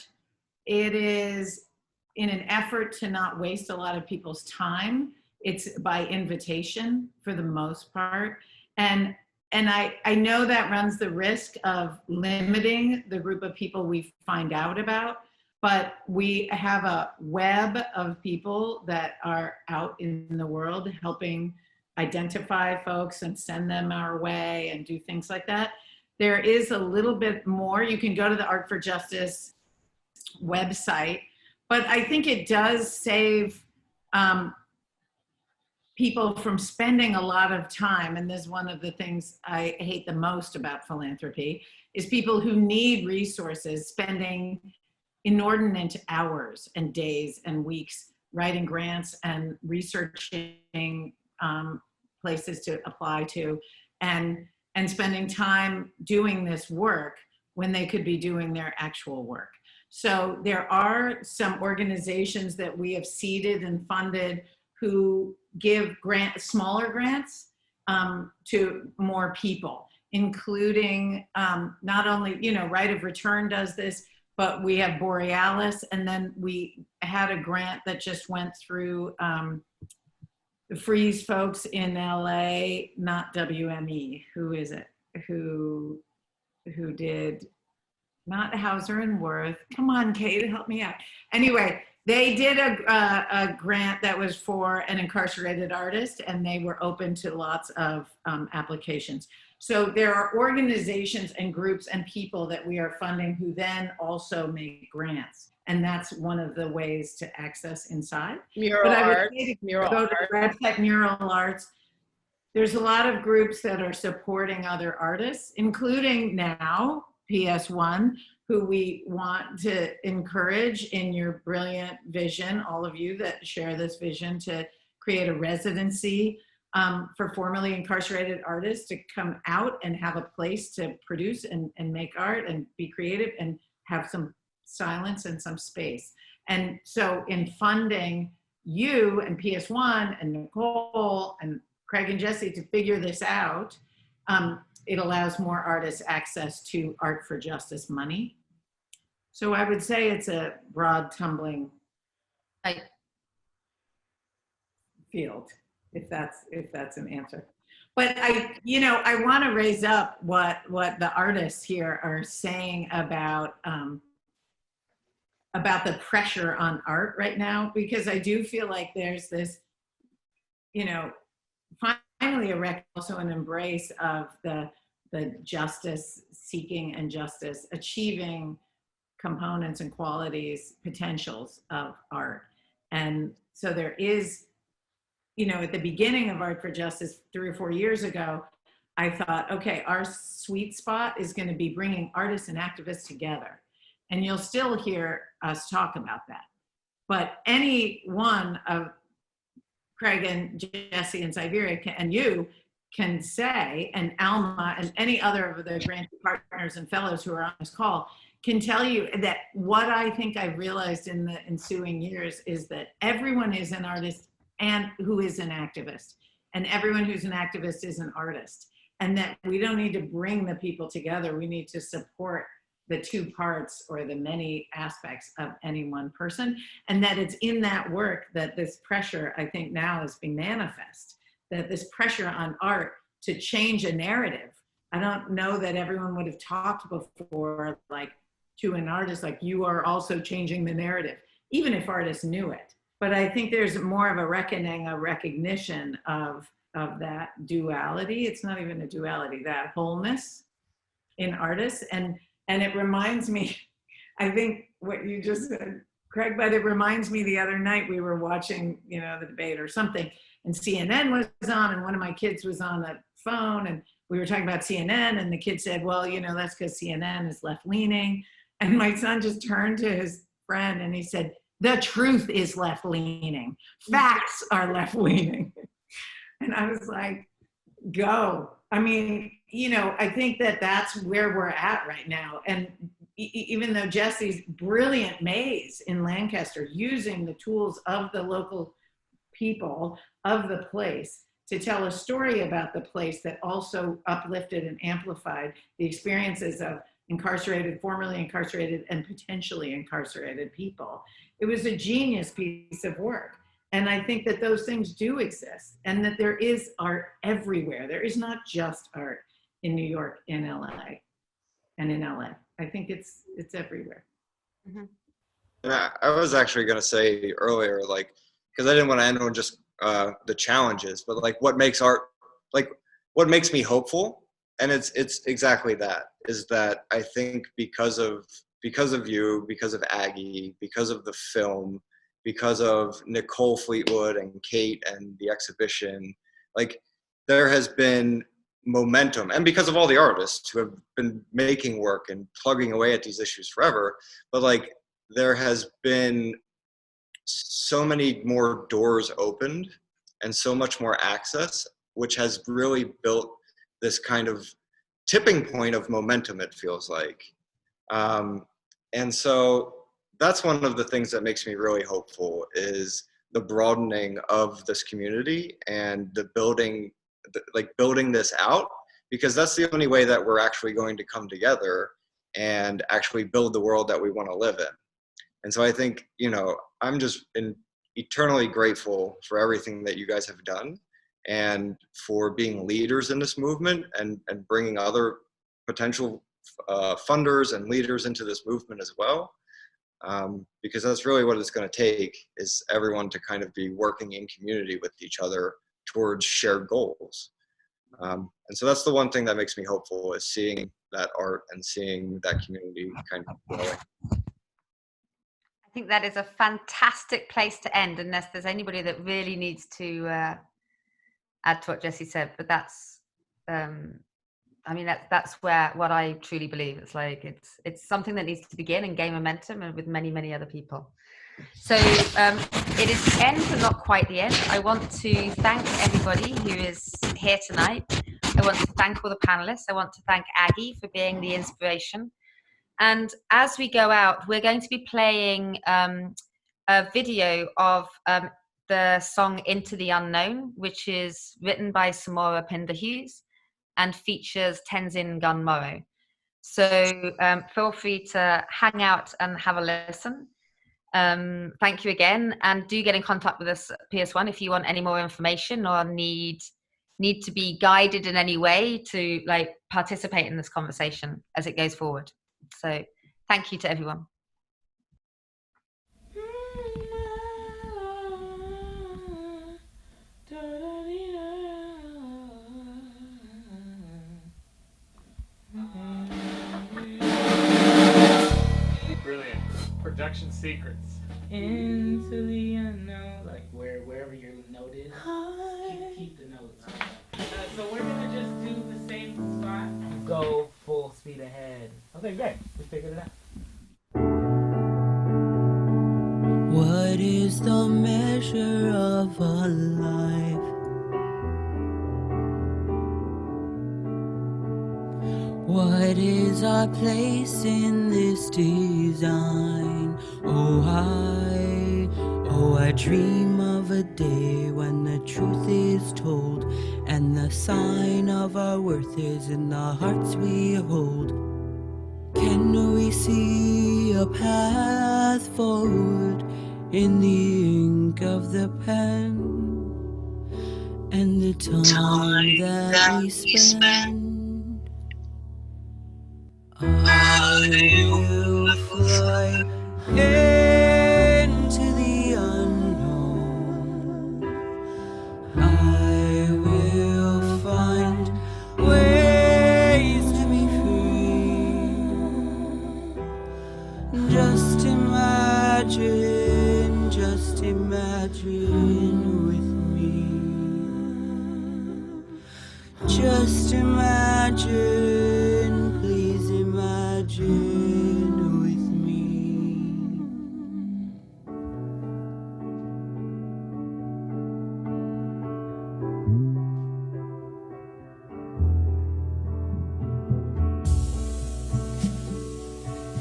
it is in an effort to not waste a lot of people's time. It's by invitation for the most part. And I know that runs the risk of limiting the group of people we find out about, but we have a web of people that are out in the world helping identify folks and send them our way and do things like that. There is a little bit more. You can go to the Art for Justice website, but I think it does save people from spending a lot of time. And this is one of the things I hate the most about philanthropy, is people who need resources spending inordinate hours and days and weeks writing grants and researching places to apply to, and spending time doing this work when they could be doing their actual work. So there are some organizations that we have seeded and funded who give smaller grants to more people, including not only, you know, Right of Return does this, but we have Borealis, and then we had a grant that just went through the Freeze folks in LA, not WME. Who is it? Who did, not Hauser and Wirth. Come on, Kate, help me out. Anyway, they did a grant that was for an incarcerated artist, and they were open to lots of applications. So there are organizations and groups and people that we are funding who then also make grants. And that's one of the ways to access inside. Mural art. Mural go art. to the website, Mural Arts. there's a lot of groups that are supporting other artists, including now PS1, who we want to encourage in your brilliant vision, all of you that share this vision, to create a residency for formerly incarcerated artists to come out and have a place to produce and make art and be creative and have some silence and some space. And so in funding you and PS1 and Nicole and Craig and Jesse to figure this out, it allows more artists access to Art for Justice money. So I would say it's a broad, tumbling field, if that's an answer. But I want to raise up what the artists here are saying about the pressure on art right now, because I do feel like there's this, finally also an embrace of the justice seeking and justice achieving components and qualities, potentials of art. And so there is, at the beginning of Art for Justice 3 or 4 years ago, I thought, okay, our sweet spot is going to be bringing artists and activists together. And you'll still hear us talk about that. But any one of Craig and Jesse and Siberia and you can say, and Alma and any other of the grantee partners and fellows who are on this call can tell you that what I think I've realized in the ensuing years is that everyone is an artist and who is an activist, and everyone who's an activist is an artist, and that we don't need to bring the people together. We need to support the two parts or the many aspects of any one person, and that it's in that work that this pressure, I think now, is being manifest, that this pressure on art to change a narrative. I don't know that everyone would have talked before, like, to an artist, like, you are also changing the narrative, even if artists knew it. But I think there's more of a reckoning, a recognition of that duality. It's not even a duality, that wholeness in artists. And it reminds me, I think what you just said, Craig, but it reminds me the other night we were watching, the debate or something, and CNN was on, and one of my kids was on the phone, and we were talking about CNN, and the kid said, well, that's because CNN is left-leaning. And my son just turned to his friend and he said, the truth is left-leaning. Facts are left-leaning. And I was like, go. I mean, I think that that's where we're at right now. And even though Jesse's brilliant maze in Lancaster, using the tools of the local people of the place to tell a story about the place that also uplifted and amplified the experiences of incarcerated, formerly incarcerated, and potentially incarcerated people. It was a genius piece of work. And I think that those things do exist, and that there is art everywhere. There is not just art in New York, in LA, and in LA. I think it's everywhere. Mm-hmm. And I was actually going to say earlier, because I didn't want to end on just the challenges, but what makes art, what makes me hopeful, and it's exactly that, is that I think because of you, because of Aggie, because of the film, because of Nicole Fleetwood and Kate and the exhibition, there has been momentum, and because of all the artists who have been making work and plugging away at these issues forever, but there has been so many more doors opened and so much more access, which has really built this kind of tipping point of momentum, it feels like. And so that's one of the things that makes me really hopeful, is the broadening of this community and the building this out, because that's the only way that we're actually going to come together and actually build the world that we want to live in. And so I think, I'm just eternally grateful for everything that you guys have done, and for being leaders in this movement, and bringing other potential funders and leaders into this movement as well. Because that's really what it's going to take, is everyone to kind of be working in community with each other towards shared goals. And so that's the one thing that makes me hopeful, is seeing that art and seeing that community kind of growing. I think that is a fantastic place to end, unless there's anybody that really needs to add to what Jessie said, but that's, I mean, that's where what I truly believe. It's like it's something that needs to begin and gain momentum, and with many, many other people. So it is the end, but not quite the end. I want to thank everybody who is here tonight. I want to thank all the panelists. I want to thank Aggie for being the inspiration. And as we go out, we're going to be playing a video of the song Into the Unknown, which is written by Samora Pinder-Hughes and features Tenzin Gun Morrow. So feel free to hang out and have a listen. Thank you again, and do get in contact with us at PS1 if you want any more information or need to be guided in any way to like participate in this conversation as it goes forward. So thank you to everyone. Brilliant. Production secrets. Into the unknown, like wherever your note is, keep the notes. So we're gonna just do the same spot, go full speed ahead. Okay, great. We figured it out. What is the measure of a life? What is our place in this design? Oh, I dream of a day when the truth is told, and the sign of our worth is in the hearts we hold. Can we see a path forward in the ink of the pen, and the time that we spend? I will fly into the unknown. I will find ways to be free. Just imagine with me. Just imagine, please imagine with me.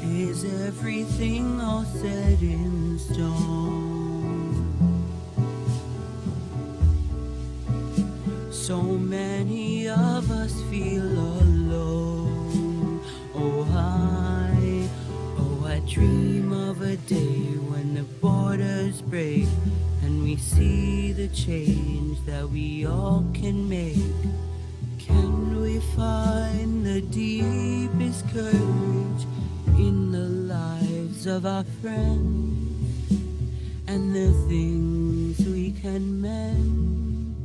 Is everything all set in stone? So many of us feel alone. Oh, I dream of a day when the borders break and we see the change that we all can make. Can we find the deepest courage in the lives of our friends and the things we can mend?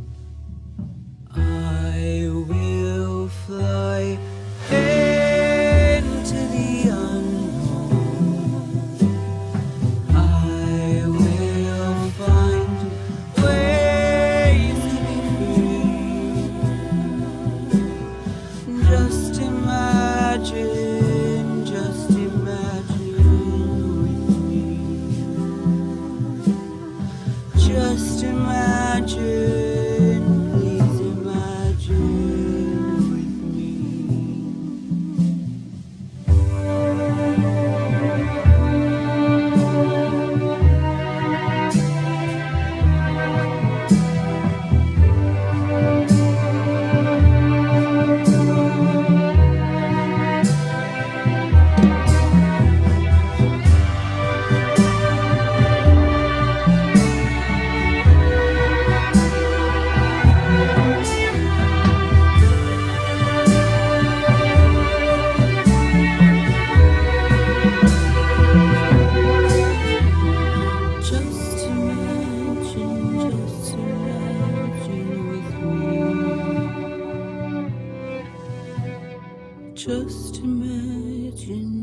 I will fly into the unknown. I will find ways to be free. Just imagine with me. Just imagine.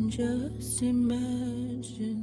Just imagine